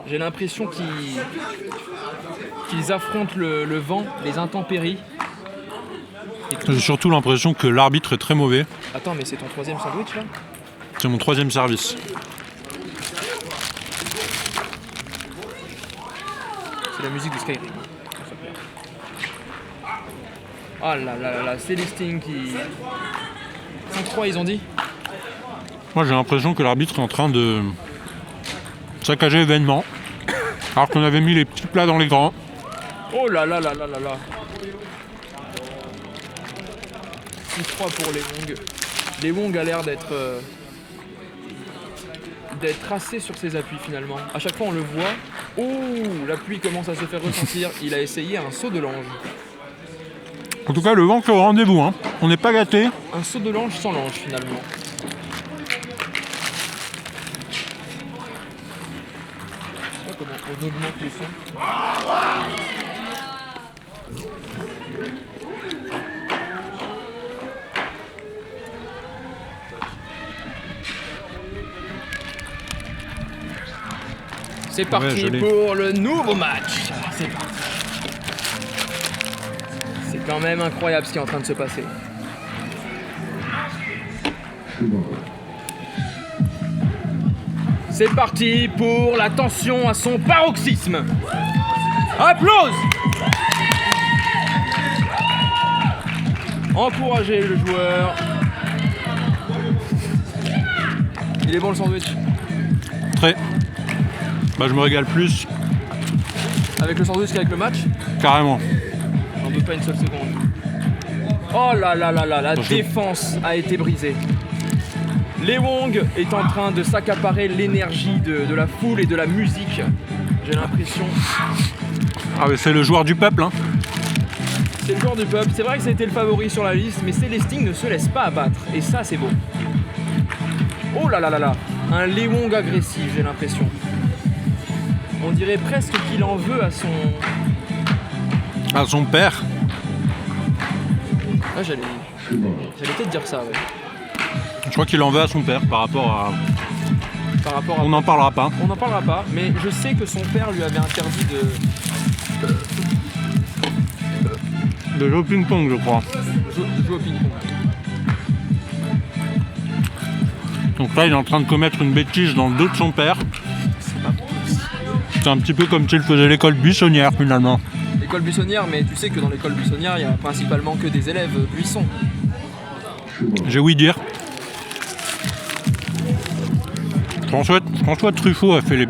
J'ai l'impression qu'ils affrontent le vent, les intempéries. J'ai surtout l'impression que l'arbitre est très mauvais. Attends, mais c'est ton troisième sandwich là? C'est mon 3e service. C'est la musique de Skyrim. Ah là là là là, Célesting qui... 5-3 ils ont dit? Moi j'ai l'impression que l'arbitre est en train de saccager l'événement. Alors qu'on avait mis les petits plats dans les grands. Oh là là là là là là. 6-3 pour les Wong. Les Wong a l'air d'être tracé sur ses appuis finalement. À chaque fois on le voit. Oh, la pluie commence à se faire ressentir. Il a essayé un saut de l'ange. En tout cas le vent est au rendez-vous. Hein. On n'est pas gâtés. Un saut de l'ange sans l'ange finalement. Je sais pas comment on augmente le son. C'est parti joli. pour le nouveau match. C'est parti. C'est quand même incroyable ce qui est en train de se passer. C'est parti pour la tension à son paroxysme. Applause. Encouragez le joueur. Il est bon le sandwich. Très. Bah je me régale plus. Avec le sandwich qu'avec le match? Carrément. J'en doute pas une seule seconde. Oh là là là là, la Attention. défense a été brisée. Les Wong est en train de s'accaparer l'énergie de la foule et de la musique. J'ai l'impression. Ah mais c'est le joueur du peuple hein. C'est le joueur du peuple. C'est vrai que ça a été le favori sur la liste, mais Célesting ne se laisse pas abattre. Et ça, c'est beau. Oh là là là là. Un Léwong agressif, j'ai l'impression. On dirait presque qu'il en veut à son... À son père. Ah, j'allais peut-être dire ça, ouais. Je crois qu'il en veut à son père par rapport à... Par rapport à... On n'en parlera pas. On n'en parlera pas, mais je sais que son père lui avait interdit De jeu au ping-pong je crois. de jouer au ping-pong. Donc là il est en train de commettre une bêtise dans le dos de son père. C'est un petit peu comme s'il faisait l'école buissonnière finalement. L'école buissonnière, mais tu sais que dans l'école buissonnière, il y a principalement que des élèves buissons. J'ai ouï dire. François Truffaut a fait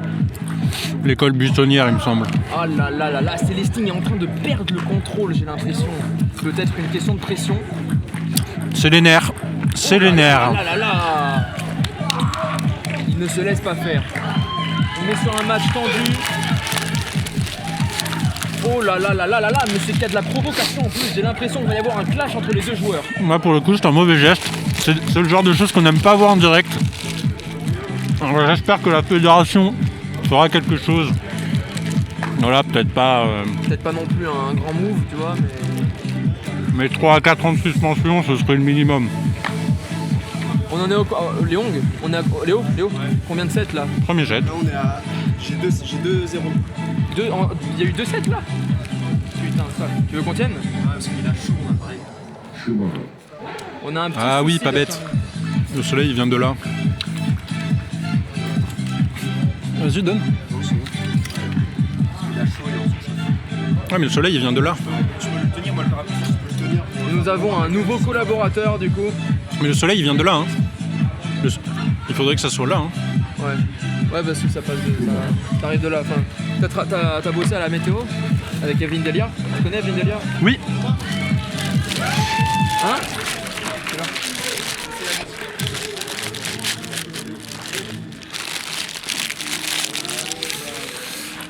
l'école buissonnière il me semble. Oh là là là là, Célesting est en train de perdre le contrôle, j'ai l'impression. Peut-être une question de pression. C'est les nerfs. C'est les nerfs. Ah là là là. Il ne se laisse pas faire. On est sur un match tendu. Oh là là là là là là, mais c'est qu'il y a de la provocation en plus. J'ai l'impression qu'il va y avoir un clash entre les deux joueurs. Moi pour le coup c'est un mauvais geste. C'est le genre de choses qu'on n'aime pas voir en direct. Alors, j'espère que la fédération fera quelque chose. Voilà, peut-être pas... Peut-être pas non plus un grand move, tu vois, mais... Mais 3 à 4 ans de suspension, ce serait le minimum. On en est au... Léong, on est à... Léo, combien de sets là? Premier jet. Là, on est à. J'ai 2-0. Il y a eu 2 sets là? Putain, ça. Tu veux qu'on tienne? Ouais, parce qu'il a chaud, on a pareil. On a un petit Ah oui, souci pas de bête. temps. Le soleil, il vient de là. Vas-y, donne. Il a chaud, il est en sous-chauffe. Ouais, mais le soleil, il vient de là. Tu peux le tenir, moi le parapluie, je peux le tenir. Nous avons un nouveau collaborateur du coup. Mais le soleil, il vient de là. Hein. Il faudrait que ça soit là. Hein. Ouais, parce que ça passe ça arrive de là. Enfin, t'as bossé à la météo avec Evelyne Delia? Tu connais Evelyne Delia? Oui. Hein?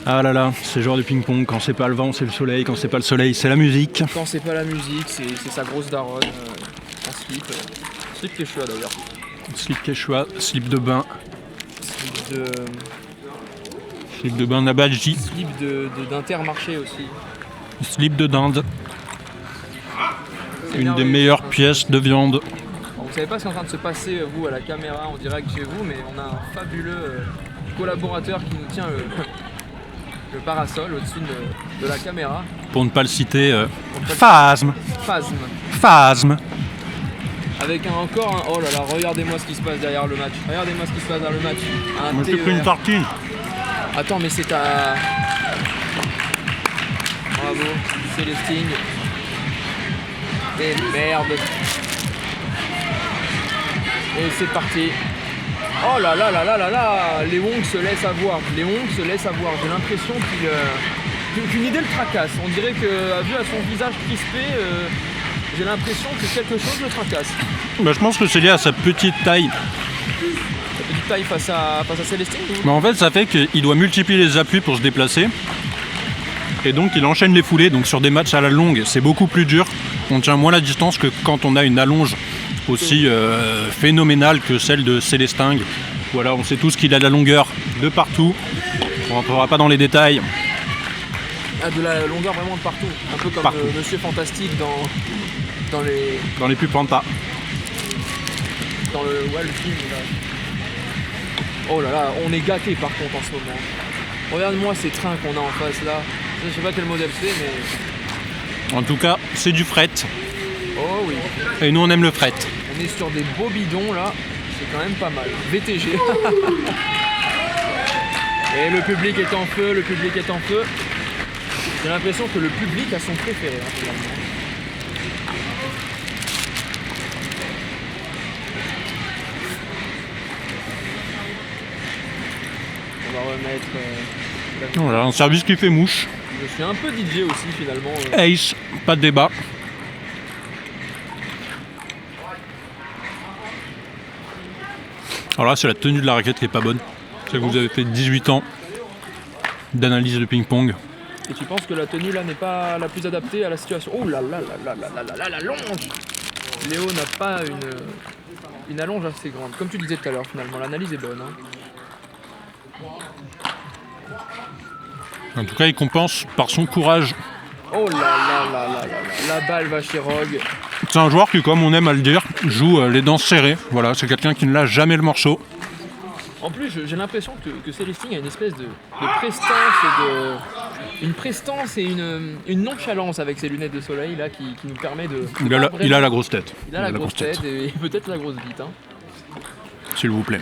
Ah là là, ces joueurs de ping-pong, quand c'est pas le vent, c'est le soleil, quand c'est pas le soleil, c'est la musique. Quand c'est pas la musique, c'est sa grosse daronne en slip. Slip Quechua d'ailleurs. Slip Quechua, slip de bain, Slip slip de bain Nabadji, slip d'Intermarché aussi. slip de dinde, C'est une des merveilleux. meilleures pièces de viande. Bon, vous savez pas ce qui est en train de se passer vous à la caméra en direct chez vous, mais on a un fabuleux collaborateur qui nous tient le parasol au-dessus de la caméra. Pour ne pas le citer, Phasme, Phasme. Avec Encore un... Oh là là, regardez-moi ce qui se passe derrière le match. Regardez-moi ce qui se passe dans le match. Un moi j'ai pris une TER. tartine. Attends, mais c'est ta... Bravo, Célestine. Et merde. Et c'est parti. Oh là là là là là là. Léong se laisse avoir. J'ai l'impression qu'une idée le tracasse. On dirait que, vu à son visage crispé, j'ai l'impression que quelque chose le tracasse. Bah, je pense que c'est lié à sa petite taille. La petite taille face à Célestine ou... Mais en fait, ça fait qu'il doit multiplier les appuis pour se déplacer. Et donc, il enchaîne les foulées. Donc, sur des matchs à la longue, c'est beaucoup plus dur. On tient moins la distance que quand on a une allonge aussi phénoménale que celle de Célestingue. Voilà, on sait tous qu'il a de la longueur de partout. On ne rentrera pas dans les détails. Ah, de la longueur vraiment de partout. Un peu comme Partout. Monsieur Fantastique dans Dans les pubs Panta. le film. Là. Oh là là, on est gâté par contre en ce moment. Regarde-moi ces trains qu'on a en face là. Je sais pas quel modèle c'est, mais... En tout cas, c'est du fret. Oh oui. Et nous, on aime le fret. On est sur des beaux bidons là. C'est quand même pas mal. VTG. Et le public est en feu, J'ai l'impression que le public a son préféré, hein, finalement. On va remettre... Voilà, un service qui fait mouche. Je suis un peu DJ aussi, finalement. Ace, pas de débat. Alors là, c'est la tenue de la raquette qui est pas bonne. C'est que vous avez fait 18 ans d'analyse de ping-pong. Et tu penses que la tenue là n'est pas la plus adaptée à la situation? Oh là là là là là là là là, la longe! Léo n'a pas une allonge assez grande. Comme tu disais tout à l'heure, finalement, l'analyse est bonne. Hein. En tout cas, il compense par son courage. Oh là là là là là là, la balle va chez Rogue. C'est un joueur qui, comme on aime à le dire, joue les dents serrées. Voilà, c'est quelqu'un qui ne lâche jamais le morceau. En plus, j'ai l'impression que Célestine a une espèce de prestance et une prestance et une nonchalance avec ses lunettes de soleil là qui nous permet de... Il a la grosse tête. Il a la grosse tête et peut-être la grosse bite. Hein. S'il vous plaît.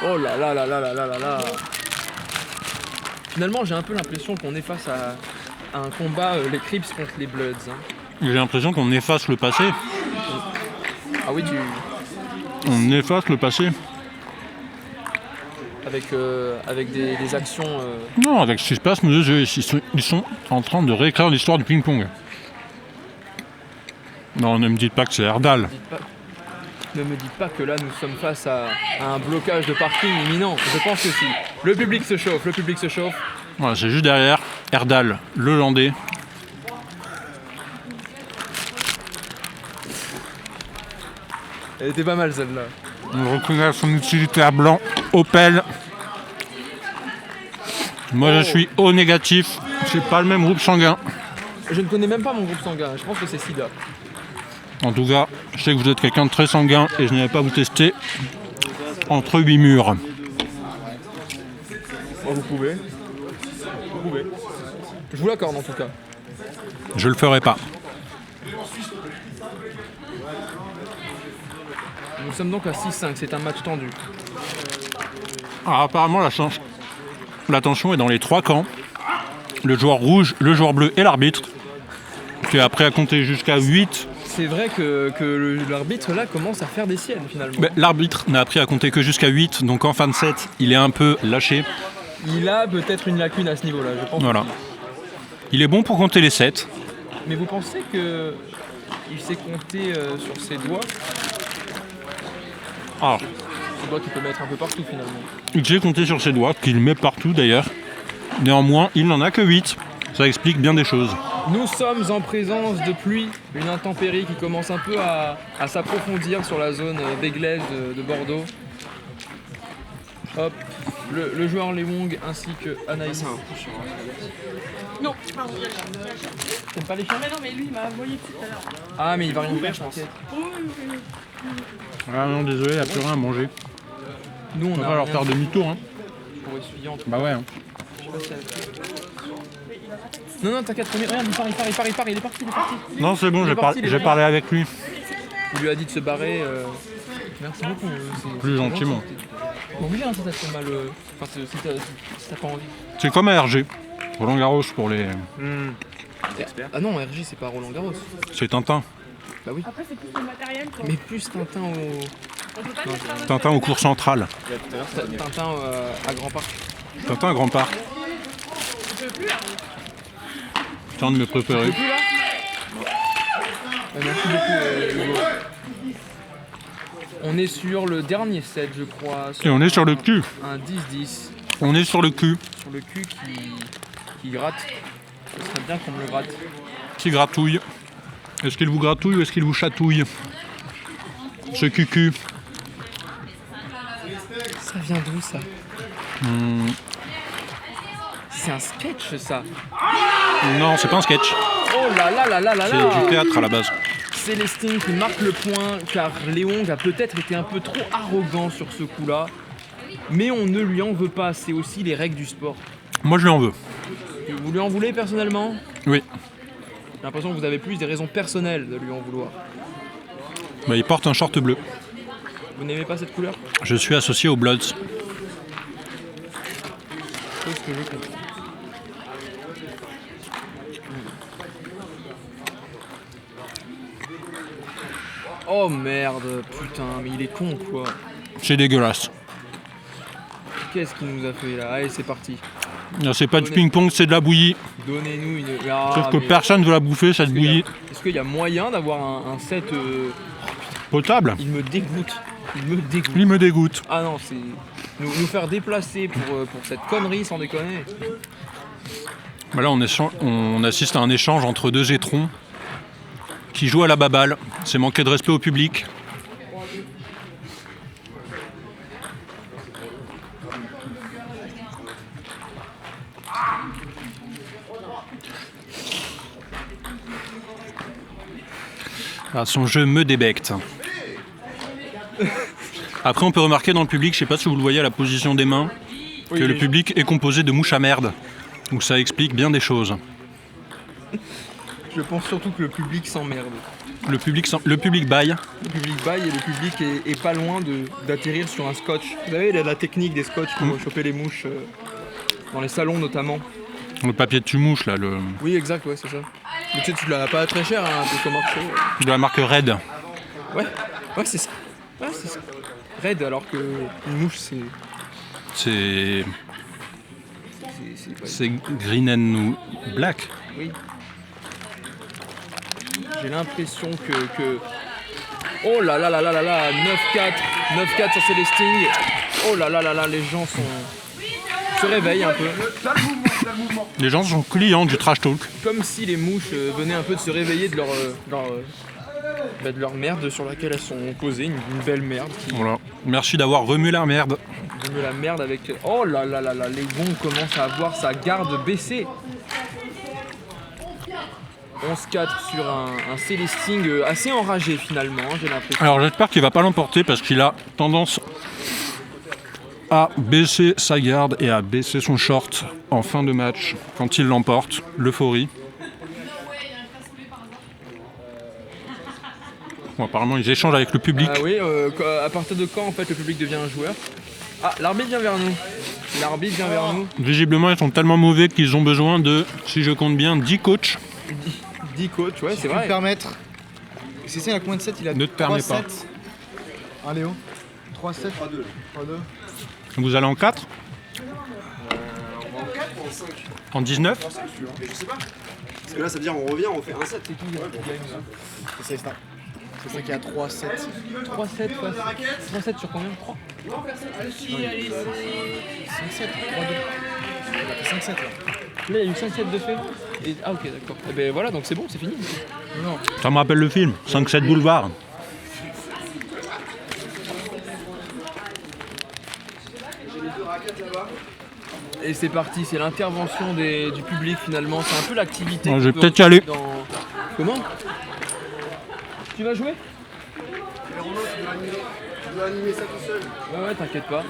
Oh là là là là là là là là. Finalement, j'ai un peu l'impression qu'on est face à un combat les Crips contre les Bloods. Hein. J'ai l'impression qu'on efface le passé. Ah oui, On efface le passé. avec des actions... Non, avec ce qui se passe, ils sont en train de réécrire l'histoire du ping-pong. Non, ne me dites pas que c'est Erdal. Ne me dites pas que là, nous sommes face à un blocage de parking imminent. Je pense que si. Le public se chauffe. Voilà, c'est juste derrière Erdal, le Landais. Elle était pas mal celle-là. On reconnaît son utilitaire blanc, Opel. Moi je suis O négatif, c'est pas le même groupe sanguin. Je ne connais même pas mon groupe sanguin, je pense que c'est Sida. En tout cas, je sais que vous êtes quelqu'un de très sanguin et je n'avais pas vous tester entre 8 murs. Oh, vous pouvez. Vous pouvez. Je vous l'accorde en tout cas. Je le ferai pas. Nous sommes donc à 6-5, c'est un match tendu. Alors, apparemment, la tension est dans les 3 camps. Le joueur rouge, le joueur bleu et l'arbitre, qui est après à compter jusqu'à 8. C'est vrai que l'arbitre là commence à faire des siennes finalement. Mais l'arbitre n'a appris à compter que jusqu'à 8, donc en fin de set, il est un peu lâché. Il a peut-être une lacune à ce niveau-là, je pense. Voilà. Il est bon pour compter les 7. Mais vous pensez que il sait compter sur ses doigts? Alors, Ses doigts qu'il peut mettre un peu partout finalement. il sait compter sur ses doigts, qu'il met partout d'ailleurs. Néanmoins, il n'en a que 8. Ça explique bien des choses. Nous sommes en présence de pluie, une intempérie qui commence un peu à s'approfondir sur la zone béglaise de Bordeaux. Hop, le joueur Lewong ainsi que Anaïs. Non, pardon. T'aimes pas les chiens? Mais non, mais lui, il m'a envoyé tout à l'heure. Ah mais il va rien faire je pense. Oui. Ah non, désolé, il n'y a plus rien à manger. Nous on On a va leur rien faire demi-tour. Hein. pour essuyer en tout Bah ouais. Hein. cas. Non t'inquiète, regarde, il part, il est parti. Non, c'est bon, Il est parti, il est j'ai bon. parlé avec lui. Il lui a dit de se barrer. Merci beaucoup. Plus gentiment. Bon, oui, si t'as fait mal. Enfin, si t'as pas envie. C'est comme à RG. Roland Garros pour les. Ah non, RG, c'est pas Roland Garros. C'est Tintin. Bah oui. Après, c'est plus le matériel, quoi. Mais plus Tintin au. On peut pas mettre un Tintin au cours central. Tintin à Grand Parc. Tintin à Grand Parc. C'est un de mes préférés. Plus là merci beaucoup, Hugo. On est sur le dernier set, je crois. Et on est sur le cul. Un 10-10. On est sur le cul. Sur le cul qui gratte. Ce serait bien qu'on me le gratte. Qui gratouille. Est-ce qu'il vous gratouille ou est-ce qu'il vous chatouille? Ce cucu. Ça vient d'où ça C'est un sketch ça. Non, c'est pas un sketch. Oh là là là là là C'est là. du théâtre à la base. Célestine qui marque le point car Lewong a peut-être été un peu trop arrogant sur ce coup-là. Mais on ne lui en veut pas, c'est aussi les règles du sport. Moi, je lui en veux. Vous lui en voulez personnellement? Oui. J'ai l'impression que vous avez plus des raisons personnelles de lui en vouloir. Bah, il porte un short bleu. Vous n'aimez pas cette couleur? Je suis associé aux Bloods. Chose que je comprends. Oh merde, putain, mais il est con quoi. C'est dégueulasse. Qu'est-ce qu'il nous a fait là? Allez, c'est parti. Là, c'est pas du ping-pong, c'est de la bouillie. Donnez-nous une. Sauf que personne ne veut la bouffer, cette bouillie. Est-ce qu'il y a moyen d'avoir un set. Potable. Il me dégoûte. Il me dégoûte. Il me dégoûte. Ah non, c'est. Nous faire déplacer pour cette connerie sans déconner. Bah là, on assiste à un échange entre deux étrons qui jouent à la baballe. C'est manquer de respect au public. Ah, son jeu me débecte. Après, on peut remarquer dans le public, je sais pas si vous le voyez à la position des mains, que le public est composé de mouches à merde. Donc ça explique bien des choses. Je pense surtout que le public s'emmerde. Le public baille. Le public baille et le public est pas loin d'atterrir sur un scotch. Vous savez, il y a la technique des scotch pour choper les mouches dans les salons notamment. Le papier de tue-mouche, là, Oui, exact, ouais, c'est ça. Mais tu sais, tu l'as pas très cher, hein, un peu comme marché. de la marque Red. Ouais, c'est ça. Ouais, c'est ça. Red, alors que une mouche, c'est. C'est pas- c'est Green and Black. Oui. J'ai l'impression que. Oh là là là là là là, 9-4 sur Célestine. Oh là là là là, les gens se réveillent un peu. Les gens sont clients du trash talk. Comme si les mouches venaient un peu de se réveiller de leur merde sur laquelle elles sont posées, une belle merde qui Voilà. Merci d'avoir remué la merde. met la merde avec. Oh là là là là, les bons commencent à avoir sa garde baissée. 11-4 sur un Célesting assez enragé finalement, j'ai l'impression. Alors j'espère qu'il va pas l'emporter parce qu'il a tendance à baisser sa garde et à baisser son short en fin de match quand il l'emporte. L'euphorie. Bon, apparemment ils échangent avec le public. Ah oui, à partir de quand en fait le public devient un joueur? Ah, l'arbitre vient vers nous. L'arbitre vient vers nous. Visiblement ils sont tellement mauvais qu'ils ont besoin de, si je compte bien, 10 coachs. 10 coachs, ouais, c'est Si je peux vrai. me permettre. C'est il a combien de 7? Il a Ne te permets pas. 3-7. Ah Léo 3-7 3-2. 3-2. Vous allez en 4 En 19 Je sais pas. Parce que là, ça veut dire on revient, on fait un set. C'est ça. C'est ça qui a 3-7. 3-7 sur combien? 3 5-7, 3-2. Il a fait 5-7 là. Là, il y a eu 5-7 de fait. Ah ok, d'accord. Et ben voilà, donc c'est bon, c'est fini. Ça me rappelle le film, 5-7 Boulevard. Et c'est parti, c'est l'intervention du public finalement. C'est un peu l'activité. Ouais, qui je vais peut peut-être y aller. Comment? Tu vas jouer? Tu dois animer ça tout seul. Ouais, t'inquiète pas.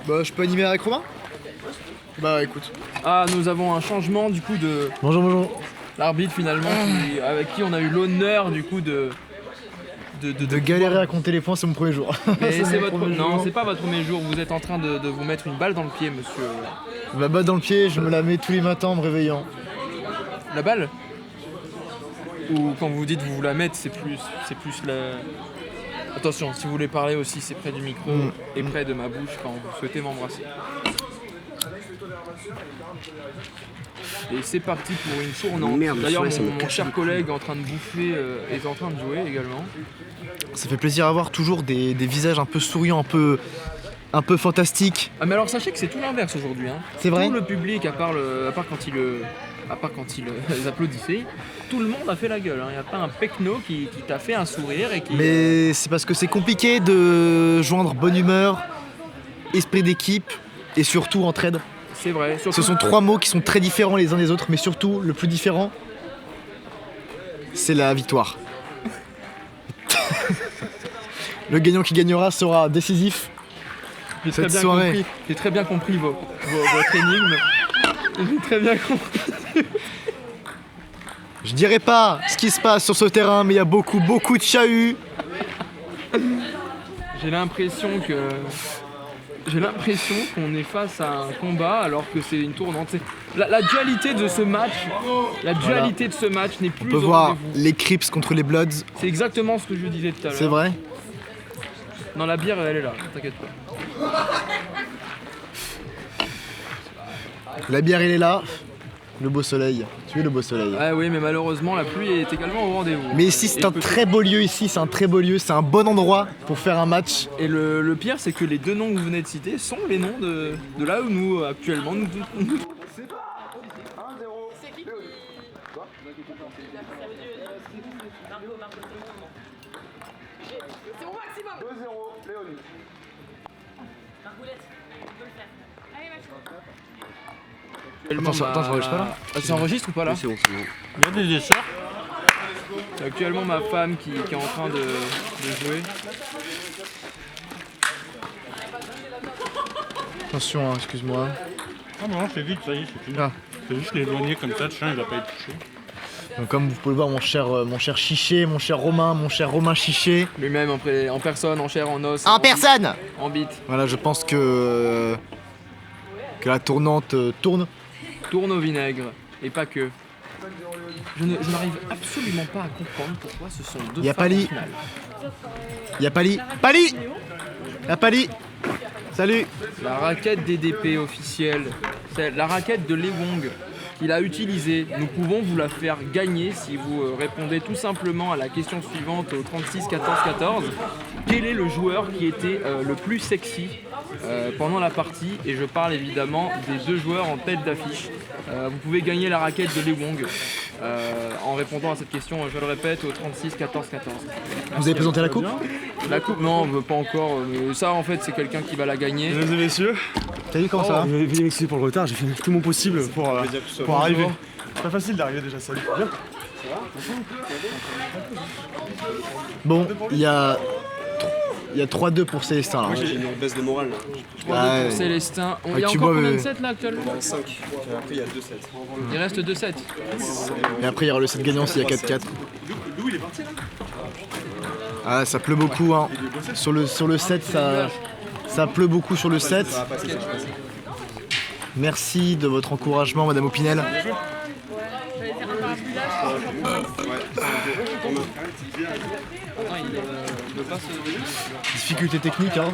Bah, je peux animer avec Romain? Bah, écoute. Ah, nous avons un changement du coup de Bonjour. l'arbitre finalement, avec qui on a eu l'honneur du coup de Galérer à compter les points, c'est mon premier jour. Mais c'est votre premier non, jour. c'est pas votre premier jour. Vous êtes en train de vous mettre une balle dans le pied, monsieur. Ma balle dans le pied, je me la mets tous les matins en me réveillant. La balle? Ou quand vous dites vous la mettre, c'est plus la. Attention, si vous voulez parler aussi, c'est près du micro et près de ma bouche quand vous souhaitez m'embrasser. Et c'est parti pour une tournante. Merde, D'ailleurs, ouais, ça me mon casse cher les couilles. collègue en train de bouffer est en train de jouer également. Ça fait plaisir à voir toujours des visages un peu souriants, un peu fantastiques. Ah mais alors sachez que c'est tout l'inverse aujourd'hui. Hein. C'est vrai? Tout le public, à part quand il les applaudissait, tout le monde a fait la gueule. Il n'y a pas un pecno qui t'a fait un sourire et qui. Mais c'est parce que c'est compliqué de joindre bonne humeur, esprit d'équipe et surtout entraide. C'est vrai. Ce sont trois mots qui sont très différents les uns des autres, mais surtout le plus différent, c'est la victoire. Le gagnant qui gagnera sera décisif. cette soirée. J'ai très bien compris votre énigme. J'ai très bien compris. Je dirais pas ce qui se passe sur ce terrain, mais il y a beaucoup de chahuts. J'ai l'impression qu'on est face à un combat alors que c'est une tournante. La dualité de ce match, n'est plus On peut au voir rendez-vous. les Crips contre les Bloods, C'est exactement ce que je disais tout à l'heure. c'est vrai. Non, la bière, elle est là, t'inquiète pas. La bière elle est là, le beau soleil. Tu veux le beau soleil. Ah oui, mais malheureusement, la pluie est également au rendez-vous. Mais ici c'est un très beau lieu, c'est un bon endroit pour faire un match. Et le pire, c'est que les deux noms que vous venez de citer sont les noms de là où nous, actuellement, nous. C'est mon maximum. 2-0, Léonie. Attends, ça enregistre pas là Ah, ça enregistre ou pas là? C'est bon, c'est bon. Il y a des desserts. C'est actuellement ma femme qui est en train de jouer. Attention, hein, excuse-moi. Ah non, c'est vite, ça y est, c'est fini. Ah. C'est juste l'éloigner comme ça, le chien il va pas être touché. Donc, comme vous pouvez le voir, mon cher Chiché, mon cher Romain Chiché. Lui-même en personne, en chair, en os. En personne. En bite. Voilà, je pense que la tournante tourne. Tourne au vinaigre. Et pas que. Je n'arrive absolument pas à comprendre pourquoi ce sont deux Y a femmes Pali. en finale. Il y a Pali. Pali. Il y a Pali. Salut. La raquette DDP officielle, c'est la raquette de Lewong qu'il a utilisée. Nous pouvons vous la faire gagner si vous répondez tout simplement à la question suivante au 36 14 14. Quel est le joueur qui était le plus sexy pendant la partie? Et je parle évidemment des deux joueurs en tête d'affiche. Vous pouvez gagner la raquette de Lewong en répondant à cette question, je le répète, au 36 14 14. Vous avez présenté la coupe? La coupe, non, pas encore. Ça, en fait, c'est quelqu'un qui va la gagner. Mesdames et messieurs, T'as vu comment ça va? veuillez m'excuser pour le retard, j'ai fait tout mon possible pour arriver. C'est pas facile d'arriver déjà, salut. Bien. Bon, il y a 3-2 pour Célestin là. J'ai une baisse de morale là. 3-2 Ouais. pour Célestin. Il Ouais, y a tu encore vois, combien de mais- sets là actuellement 5. Après il y a 2 sets. Il reste 2 sets. Et après il y aura le set gagnant s'il y a 4-4. D'où il est parti là? Ah, ça pleut beaucoup hein. Sur le set ça pleut beaucoup sur le set. Merci de votre encouragement Madame Opinel. J'allais faire un parapluie là, Non, il veut pas se... Difficulté technique hein,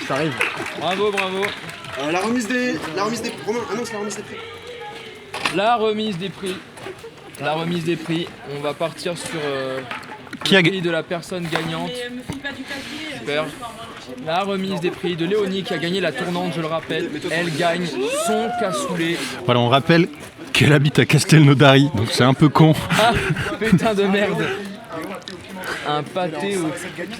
ça arrive. Bravo, bravo. La remise des. Romain, annonce la remise des prix. La remise des prix. La remise des prix. On va partir sur Qui a le prix de la personne gagnante. mais me file pas du papier. Super. La remise des prix de Léonie qui a gagné la tournante, je le rappelle. Elle gagne son cassoulet. Voilà, on rappelle qu'elle habite à Castelnaudary, donc c'est un peu con. Ah, putain de merde. Un pâté au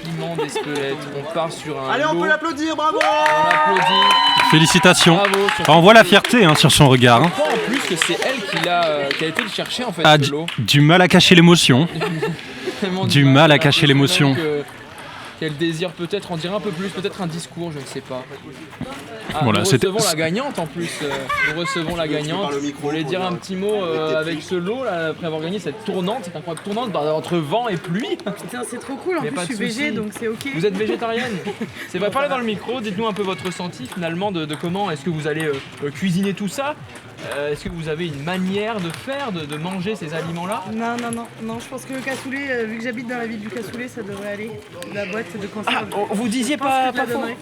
piment des squelettes. On part sur un. Allez, on lot. peut l'applaudir, bravo! On applaudit. Félicitations. Bravo. Enfin, on voit la fierté hein, sur son regard. Hein. Je crois en plus que c'est elle qui a été le chercher en fait, Ah, ce lot. du mal à cacher l'émotion. Vraiment Du mal à cacher J'ai l'émotion. l'impression qu'elle désire peut-être en dire un peu plus, peut-être un discours, je ne sais pas. Ah, Voilà, nous c'était- recevons la gagnante en plus. Nous recevons la gagnante. le micro Vous voulez dire un petit mot avec ce lot là, après avoir gagné cette tournante, cette incroyable tournante entre vent et pluie. Putain, c'est trop cool. En Y a plus, pas je suis de souci. végé, donc c'est ok. Vous êtes végétarienne. C'est vrai, parlez dans le micro, dites-nous un peu votre ressenti finalement de comment est-ce que vous allez cuisiner tout ça. Est-ce que vous avez une manière de faire, de manger ces aliments-là? Non, je pense que le cassoulet, vu que j'habite dans la ville du cassoulet, ça devrait aller. La boîte de conserve. Vous disiez Je pense pas, que je la pas faux. donnerai.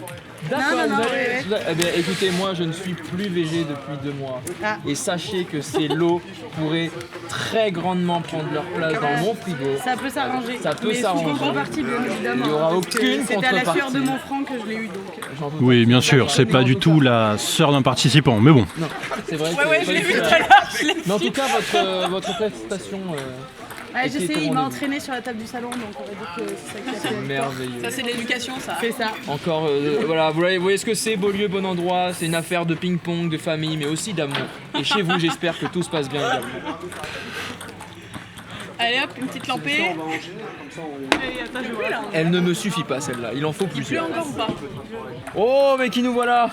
D'accord, Non, vous ouais, allez- ouais. Eh bien, écoutez, moi je ne suis plus végé depuis 2 mois. Ah. Et sachez que ces lots pourraient très grandement prendre leur place dans mon frigo. Ça peut s'arranger. Ça peut Mais sous s'arranger. contrepartie, bien évidemment. Il y aura parce que aucune c'était à la sueur contrepartie. de mon franc que je l'ai eu, donc. J'en doute Oui, pas. bien sûr, c'est pas du tout la sœur d'un participant, mais bon. Non, c'est vrai que Ouais, c'est je pas l'ai du vu tout tout la- à l'heure, je l'ai Mais en vu. tout cas, votre prestation Ouais, était je sais, au il m'a rendez-vous. entraîné sur la table du salon, donc on va dire que c'est ça qui a fait. C'est merveilleux. Ça, c'est de l'éducation, ça. Fais ça. Encore, voilà, vous voyez ce que c'est, beau lieu, bon endroit, c'est une affaire de ping-pong, de famille, mais aussi d'amour. Et chez vous, j'espère que tout se passe bien également. Allez hop, une petite lampée. Allez, attends, je vois là. Elle ne me suffit pas celle-là, il en faut Il pleut plusieurs. encore ou pas? Oh, mais qui nous voilà?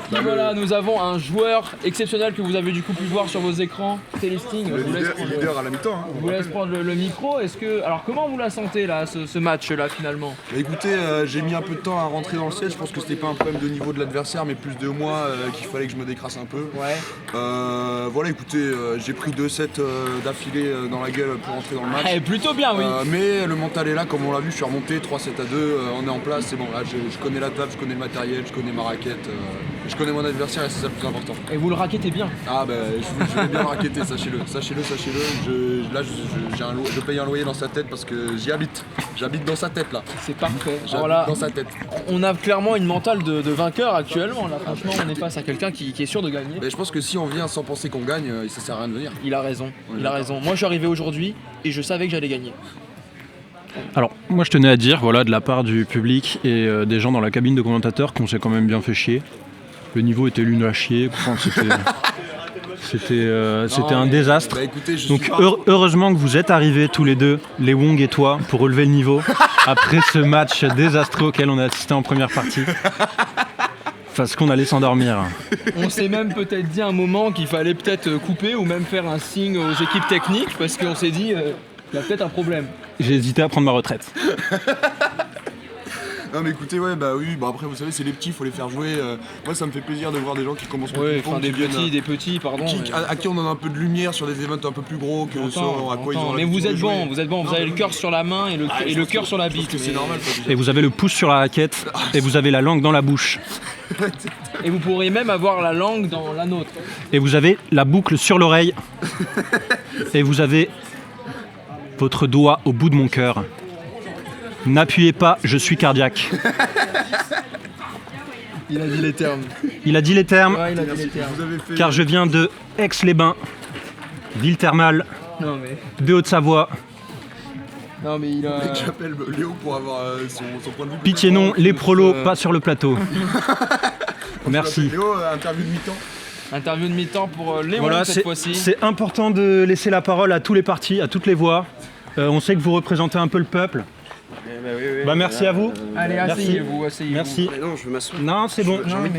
Qui voilà, nous avons un joueur exceptionnel que vous avez du coup pu voir sur vos écrans, Célestine. Je vous laisse prendre le- Leader à la mi-temps. Hein. je vous laisse prendre le micro. Alors, comment vous la sentez là, ce match-là finalement? Bah écoutez, j'ai mis un peu de temps à rentrer dans le set, je pense que c'était pas un problème de niveau de l'adversaire mais plus de moi qu'il fallait que je me décrasse un peu. Ouais. Voilà écoutez, j'ai pris 2 sets d'affilée dans la gueule pour rentrer dans le match. Eh, plutôt bien, oui. Mais le mental est là, comme on l'a vu, je suis remonté 3-7-2, on est en place, c'est bon, là je connais la table, je connais le matériel, je connais ma raquette, je connais mon adversaire et c'est ça le plus important. Et vous le raquettez bien. Ah bah je vais bien le raqueter, sachez-le. Je paye un loyer dans sa tête parce que j'habite dans sa tête là. C'est parfait. J'habite Alors là, dans sa tête. on a clairement une mentale de vainqueur actuellement. Là, franchement, on est face à quelqu'un qui est sûr de gagner. Mais je pense que si on vient sans penser qu'on gagne, ça sert à rien de venir. Il a raison. On est Il a d'accord. raison. Moi, je suis arrivé aujourd'hui et je savais que j'allais gagner. Alors, moi je tenais à dire, voilà, de la part du public et des gens dans la cabine de commentateurs qu'on s'est quand même bien fait chier. Le niveau était l'une à chier, enfin, c'était un désastre. Bah écoutez, je Donc suis pas... heureusement que vous êtes arrivés tous les deux, les Wong et toi, pour relever le niveau après ce match désastreux auquel on a assisté en première partie. Parce qu'on allait s'endormir. On s'est même peut-être dit à un moment qu'il fallait peut-être couper ou même faire un signe aux équipes techniques parce qu'on s'est dit il y a peut-être un problème. J'ai hésité à prendre ma retraite. Non mais écoutez, ouais, bah oui, bah après vous savez, c'est les petits, faut les faire jouer. Moi ça me fait plaisir de voir des gens qui commencent le Oui, ping-pong, enfin qui des petits, pardon. viennent, à qui on donne un peu de lumière sur des événements un peu plus gros que ceux à quoi ils ont Mais l'habitude vous de êt jouer. bon, vous êtes bon, vous Non, avez mais le cœur sur la main et le cœur sur la Je pense bite. que c'est mais- normal. quoi, Et vous avez le pouce sur la raquette et vous avez la langue dans la bouche. Et vous pourriez même avoir la langue dans la nôtre. Et vous avez la boucle sur l'oreille. Et vous avez votre doigt au bout de mon cœur. N'appuyez pas, je suis cardiaque. Il a dit les termes. Il a dit les termes, Ouais, il a dit les termes. Vous avez fait... car je viens de Aix-les-Bains, ville thermale Non mais, de Haute-Savoie. il a. J'appelle Léo pour avoir son point de vue. Pitié non, les prolos, pas sur le plateau. Merci. Léo, interview de mi-temps. Interview de mi-temps pour Léon Voilà, cette fois-ci. c'est important de laisser la parole à tous les partis, à toutes les voix. On sait que vous représentez un peu le peuple. Merci à vous. Allez, asseyez-vous, asseyez-vous. Merci. Non, je veux m'asseoir. Non, c'est bon. Non, mais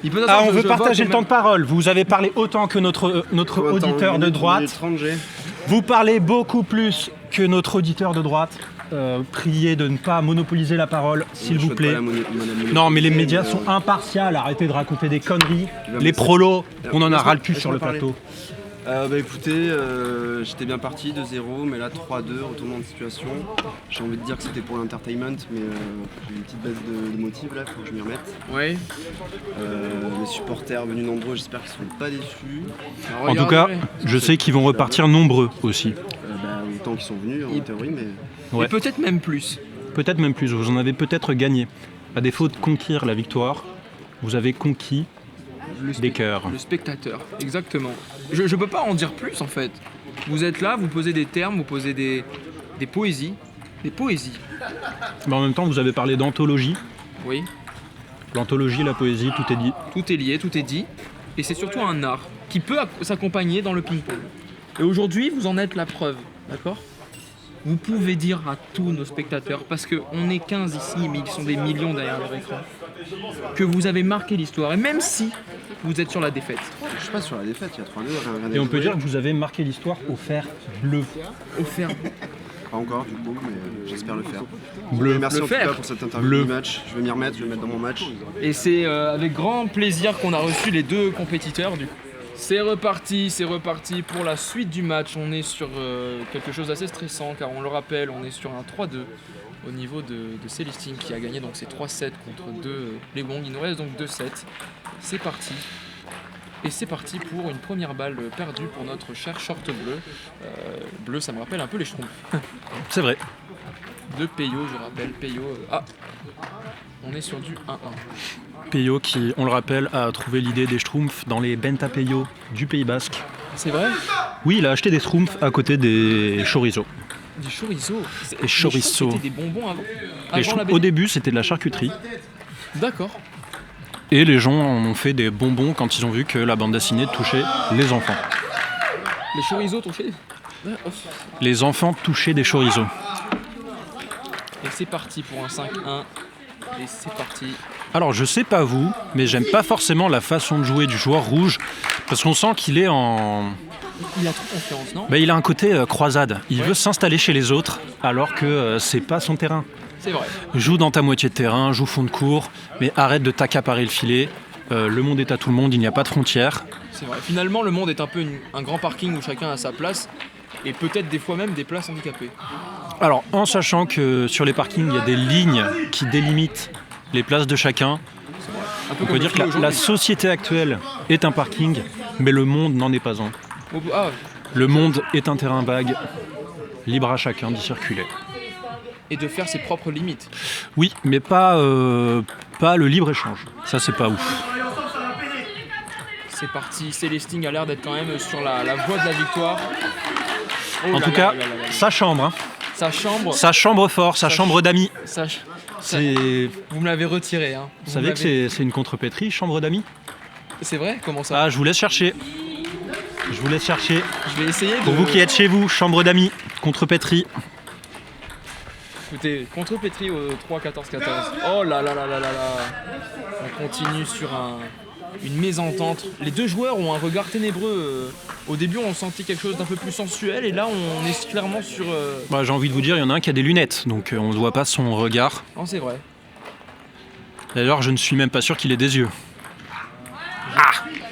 il peut Ah, s'asseoir, on veut je partager vote le temps de parole. Vous avez parlé autant que notre auditeur de droite. Étranger. Vous parlez beaucoup plus que notre auditeur de droite. Priez de ne pas monopoliser la parole, s'il vous plaît. Non, mais les médias sont impartials. Arrêtez de raconter des conneries. Les prolos, on en a ras le cul sur le plateau. Écoutez, j'étais bien parti de 0, mais là 3-2, retournement de situation. J'ai envie de dire que c'était pour l'entertainment, mais j'ai une petite baisse de motive là, il faut que je m'y remette. Oui. Les supporters venus nombreux, j'espère qu'ils ne seront pas déçus. En tout cas, je sais qu'ils vont repartir nombreux aussi. Autant qu'ils sont venus en théorie, mais... Ouais. Et peut-être même plus. Peut-être même plus, vous en avez peut-être gagné. À défaut de conquérir la victoire, vous avez conquis des cœurs. Le spectateur, exactement. Je peux pas en dire plus en fait. Vous êtes là, vous posez des termes, vous posez des poésies. Des poésies. Mais en même temps, vous avez parlé d'anthologie. Oui. L'anthologie, la poésie, tout est dit. Tout est lié, tout est dit. Et c'est surtout un art qui peut s'accompagner dans le ping-pong. Et aujourd'hui, vous en êtes la preuve, d'accord ? Vous pouvez dire à tous nos spectateurs, parce qu'on est 15 ici, mais ils sont des millions derrière leur écran, que vous avez marqué l'histoire. Et même si vous êtes sur la défaite. Je suis pas sur la défaite, il y a 3-2, rien Et on peut dire que vous avez marqué l'histoire au fer bleu. Au fer. Pas encore du coup, mais j'espère le faire. Bleu. Merci Le en tout faire. cas pour cette interview Bleu. du match. Je vais m'y remettre, je vais le mettre dans mon match. Et c'est avec grand plaisir qu'on a reçu les deux compétiteurs du coup. C'est reparti pour la suite du match. On est sur quelque chose d'assez stressant car on le rappelle, on est sur un 3-2 au niveau de Célestine qui a gagné donc c'est 3-7 contre 2 les Wong. Il nous reste donc 2-7. C'est parti. Et c'est parti pour une première balle perdue pour notre cher short bleu. Bleu, ça me rappelle un peu les Schtroumpfs. C'est vrai. De Peyo, je rappelle. Peyo. On est sur du 1-1. Peyo qui, on le rappelle, a trouvé l'idée des Schtroumpfs dans les Benta Peyo du Pays Basque. C'est vrai? Oui, il a acheté des Schtroumpfs à côté des chorizo. Du chorizo. Les chorizo. C'était des bonbons avant. Les Schtroumpfs, au début, c'était de la charcuterie. D'accord. Et les gens en ont fait des bonbons quand ils ont vu que la bande dessinée touchait les enfants. Les chorizo touchés. Les enfants touchaient des chorizo. Et c'est parti pour un 5-1. Et c'est parti. Alors je sais pas vous, mais j'aime pas forcément la façon de jouer du joueur rouge, parce qu'on sent qu'il est en... Il a trop confiance, non? Il a un côté croisade. Il veut s'installer chez les autres, alors que c'est pas son terrain. C'est vrai. Joue dans ta moitié de terrain, joue fond de cours, mais arrête de t'accaparer le filet. Le monde est à tout le monde, il n'y a pas de frontières. C'est vrai. Finalement, le monde est un peu un grand parking où chacun a sa place, et peut-être des fois même des places handicapées. Alors, en sachant que sur les parkings, il y a des lignes qui délimitent les places de chacun, on peut dire que la société actuelle est un parking, mais le monde n'en est pas un. Le monde est un terrain vague, libre à chacun d'y circuler. Et de faire ses propres limites. Oui, mais pas le libre-échange. Ça, c'est pas ouf. C'est parti. Célestine a l'air d'être quand même sur la voie de la victoire. En tout cas, sa chambre. Hein. Sa chambre fort, sa chambre d'amis. Vous me l'avez retiré. Hein. Vous savez que c'est une contrepétrie, chambre d'amis? C'est vrai? Comment ça? Ah, je vous laisse chercher. Je vais essayer de... Pour vous qui êtes chez vous, chambre d'amis, contrepétrie. Écoutez, contrepétrie au 3-14-14. Oh là là là là là là. On continue sur une mésentente. Les deux joueurs ont un regard ténébreux. Au début, on sentit quelque chose d'un peu plus sensuel, et là, on est clairement sur... J'ai envie de vous dire, il y en a un qui a des lunettes, donc on ne voit pas son regard. Non, c'est vrai. D'ailleurs, je ne suis même pas sûr qu'il ait des yeux.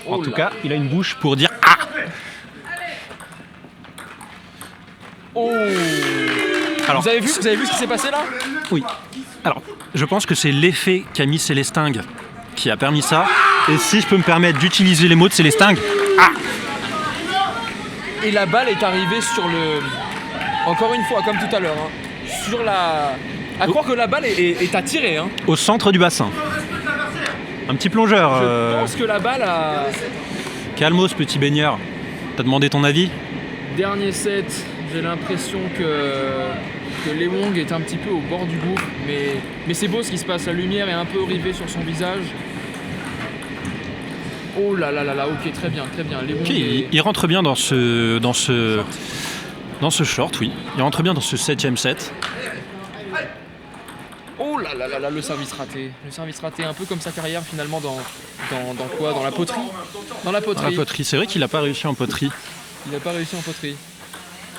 En tout cas, il a une bouche pour dire « Ah !» Oh. Alors, vous avez vu ce qui s'est passé là? Oui. Alors, je pense que c'est l'effet qu'a mis Célestingue qui a permis ça. Et si je peux me permettre d'utiliser les mots de Célestingue, Et la balle est arrivée sur le... Encore une fois, comme tout à l'heure, hein, sur la... À croire que la balle est attirée. Hein. Au centre du bassin. Un petit plongeur. Je pense que la balle a... Calmos, petit baigneur. T'as demandé ton avis? Dernier set, j'ai l'impression que Les Wong est un petit peu au bord du gouffre, mais c'est beau ce qui se passe. La lumière est un peu rivée sur son visage. Oh là là là là, ok, très bien, très bien. Les Ok, Wong il rentre bien dans ce short, oui. Il rentre bien dans ce 7ème set. Oh là là là là, le service raté. Le service raté, un peu comme sa carrière finalement dans quoi? Dans la poterie. Dans la Dans poterie. la poterie, c'est vrai qu'il n'a pas réussi en poterie. Il n'a pas réussi en poterie.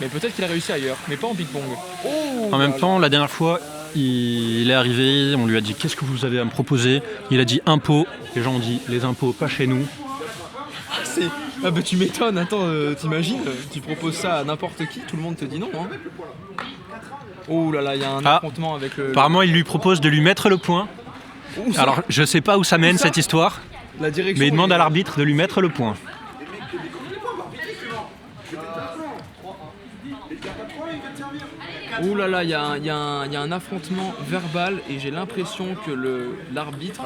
Mais peut-être qu'il a réussi ailleurs, mais pas en ping-pong. Oh En même là temps, la dernière fois, il est arrivé, on lui a dit qu'est-ce que vous avez à me proposer? Il a dit impôts. Les gens ont dit les impôts, pas chez nous. là. Ah bah tu m'étonnes, attends, t'imagines, tu proposes ça à n'importe qui, tout le monde te dit non. Hein. Oh là là, il y a un affrontement avec le... Apparemment, il lui propose de lui mettre le point. Où ça? Alors, je sais pas où ça mène cette histoire, La direction mais il demande est- à l'arbitre de lui mettre le point. Oh là là, il y a un affrontement verbal et j'ai l'impression que l'arbitre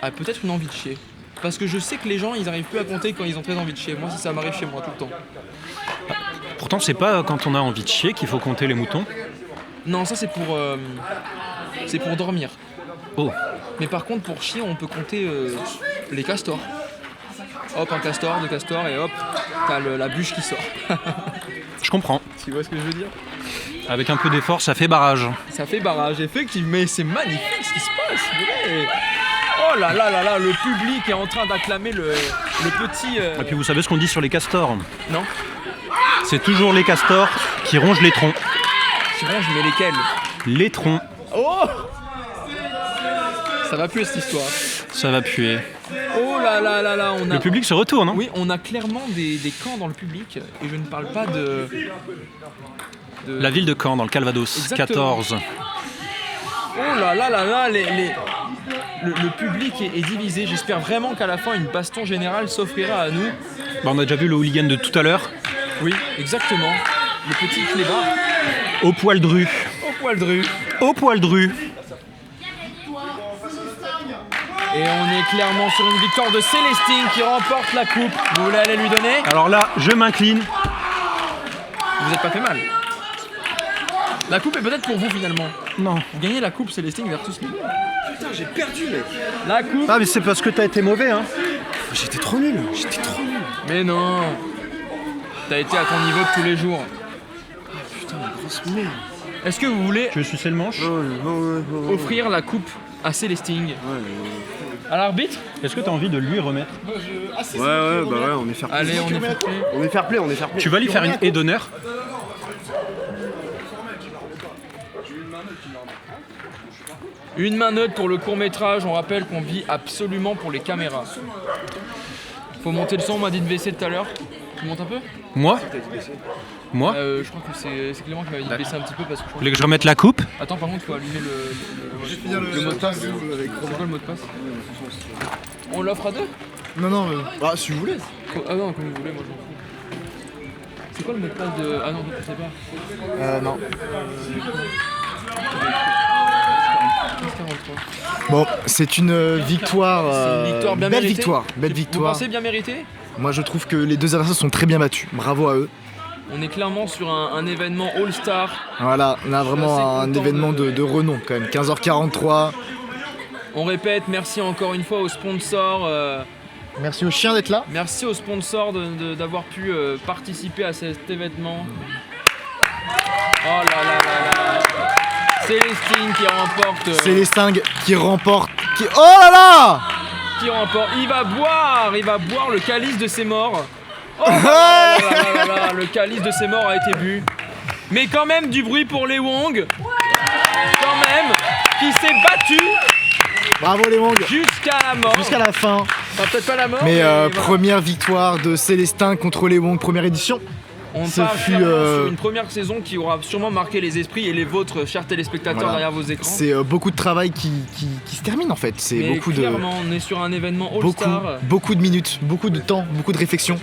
a peut-être une envie de chier. Parce que je sais que les gens, ils arrivent plus à compter quand ils ont très envie de chier. Moi, ça m'arrive chez moi tout le temps. Pourtant, c'est pas quand on a envie de chier qu'il faut compter les moutons. Non, ça c'est pour dormir. Oh, Mais par contre, pour chier, on peut compter les castors. Hop, un castor, deux castors et hop, t'as la bûche qui sort. je comprends. Tu vois ce que je veux dire? Avec un peu d'effort, ça fait barrage. Ça fait barrage, effectivement, mais c'est magnifique ce qui se passe. Ouais. Oh là là là là, le public est en train d'acclamer le petit... Et puis vous savez ce qu'on dit sur les castors? Non, C'est toujours les castors qui rongent les troncs. c'est bon, je mets lesquels? Les troncs, Oh, ça va plus cette histoire. ça va puer. Oh là là là là, on a... Le public se retourne, hein? Oui, on a clairement des camps dans le public, et je ne parle pas de... La ville de Caen, dans le Calvados, Exactement. 14. Oh là là là là, le public est divisé. J'espère vraiment qu'à la fin, une baston générale s'offrira à nous. Bah, on a déjà vu le hooligan de tout à l'heure. Oui, exactement. Le petit clébard Au poil dru. au poil dru. Au poil dru. Et on est clairement sur une victoire de Célestine qui remporte la coupe. Vous voulez aller lui donner? Alors là, je m'incline. Vous n'êtes pas fait mal. La coupe est peut-être pour vous finalement. Non. Vous gagnez la coupe Célestine versus nous. Putain, j'ai perdu, mec. La coupe. Ah, mais c'est parce que t'as été mauvais, hein. J'étais trop nul. J'étais trop nul. Mais non. T'as été à ton niveau de tous les jours. Putain, mais grosse merde. Est-ce que vous voulez Tu veux sucer le manche? offrir la coupe à Célestine à l'arbitre? Est-ce que t'as envie de lui remettre? Ouais, bah ouais, on est fair play. Allez, on est fair play. On est fair play, on est fair play. Tu vas lui faire une haie d'honneur? Une main neutre pour le court-métrage. On rappelle qu'on vit absolument pour les caméras. Faut monter le son, on m'a dit de baisser tout à l'heure. Tu montes un peu? Moi? Moi? Je crois que c'est Clément qui m'avait dit de baisser un petit peu parce que je Vous crois... voulez que je remette la coupe? Attends, par contre, faut allumer le mot de passe. C'est quoi le mot de passe? On l'offre à deux? Non, non, bah, si vous voulez. Ah non, comme vous voulez, moi je m'en fous. C'est quoi le mot de passe de... Ah non, je sais pas. Non. 43. Bon, c'est une victoire. C'est une victoire bien belle méritée. victoire. Belle Vous victoire. pensez bien mérité? Moi, je trouve que les deux adversaires sont très bien battus. Bravo à eux. On est clairement sur un événement All-Star. Voilà, on a Je suis assez vraiment un content événement de renom quand même. 15h43. On répète, merci encore une fois aux sponsors. Merci aux chiens d'être là. Merci aux sponsors d'avoir pu participer à cet événement. Oh là là là là. Célestine qui remporte. Célestin qui remporte. Oh là là! Qui remporte. Il va boire le calice de ses morts. Oh là là là là là, le calice de ses morts a été bu. Mais quand même du bruit pour les Wong. Quand même, qui s'est battu Bravo les Wong. jusqu'à la mort. Jusqu'à la fin. Enfin, peut-être pas la mort. Mais voilà. première victoire de Célestin contre les Wong, première édition. On ce part fut, clairement sur une première saison qui aura sûrement marqué les esprits et les vôtres, chers téléspectateurs, Voilà. derrière vos écrans. C'est beaucoup de travail qui se termine en fait. C'est Mais beaucoup de. clairement, on est sur un événement All-Star. Beaucoup de minutes, beaucoup de temps, beaucoup de réflexion.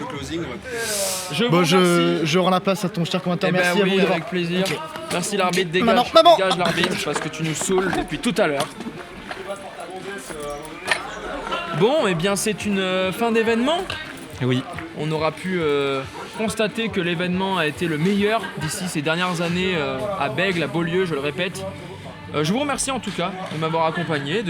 Je vous Bon, remercie. je rends la place à ton cher commentateur. Eh ben Merci à oui, vous d'avoir. avec plaisir. Ok. Merci l'arbitre, dégage, Maman. dégage l'arbitre parce que tu nous saoules depuis tout à l'heure. Bon, et bien c'est une fin d'événement. Oui. On aura pu constater que l'événement a été le meilleur d'ici ces dernières années à Bègles, à Beaulieu, je le répète. Je vous remercie en tout cas de m'avoir accompagné.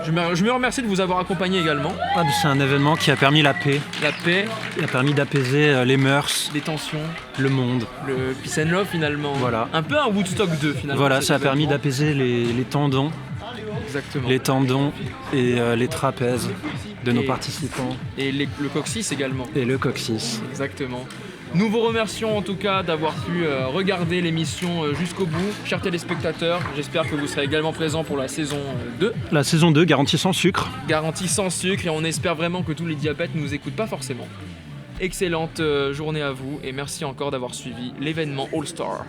Je me remercie de vous avoir accompagné également. Ah, c'est un événement qui a permis la paix, La paix, qui a permis d'apaiser les mœurs, les tensions, le monde. le peace and love finalement. Voilà. Un peu un Woodstock 2 finalement. Voilà, cet ça a permis événement. d'apaiser les tendons, Exactement. et les trapèzes de nos Et- participants Et le coccyx également. et le coccyx. Exactement. Nous vous remercions en tout cas d'avoir pu regarder l'émission jusqu'au bout. Chers téléspectateurs, j'espère que vous serez également présents pour la saison 2, La saison 2, garantie sans sucre. garantie sans sucre, et on espère vraiment que tous les diabètes ne nous écoutent pas forcément. Excellente journée à vous et merci encore d'avoir suivi l'événement All Star.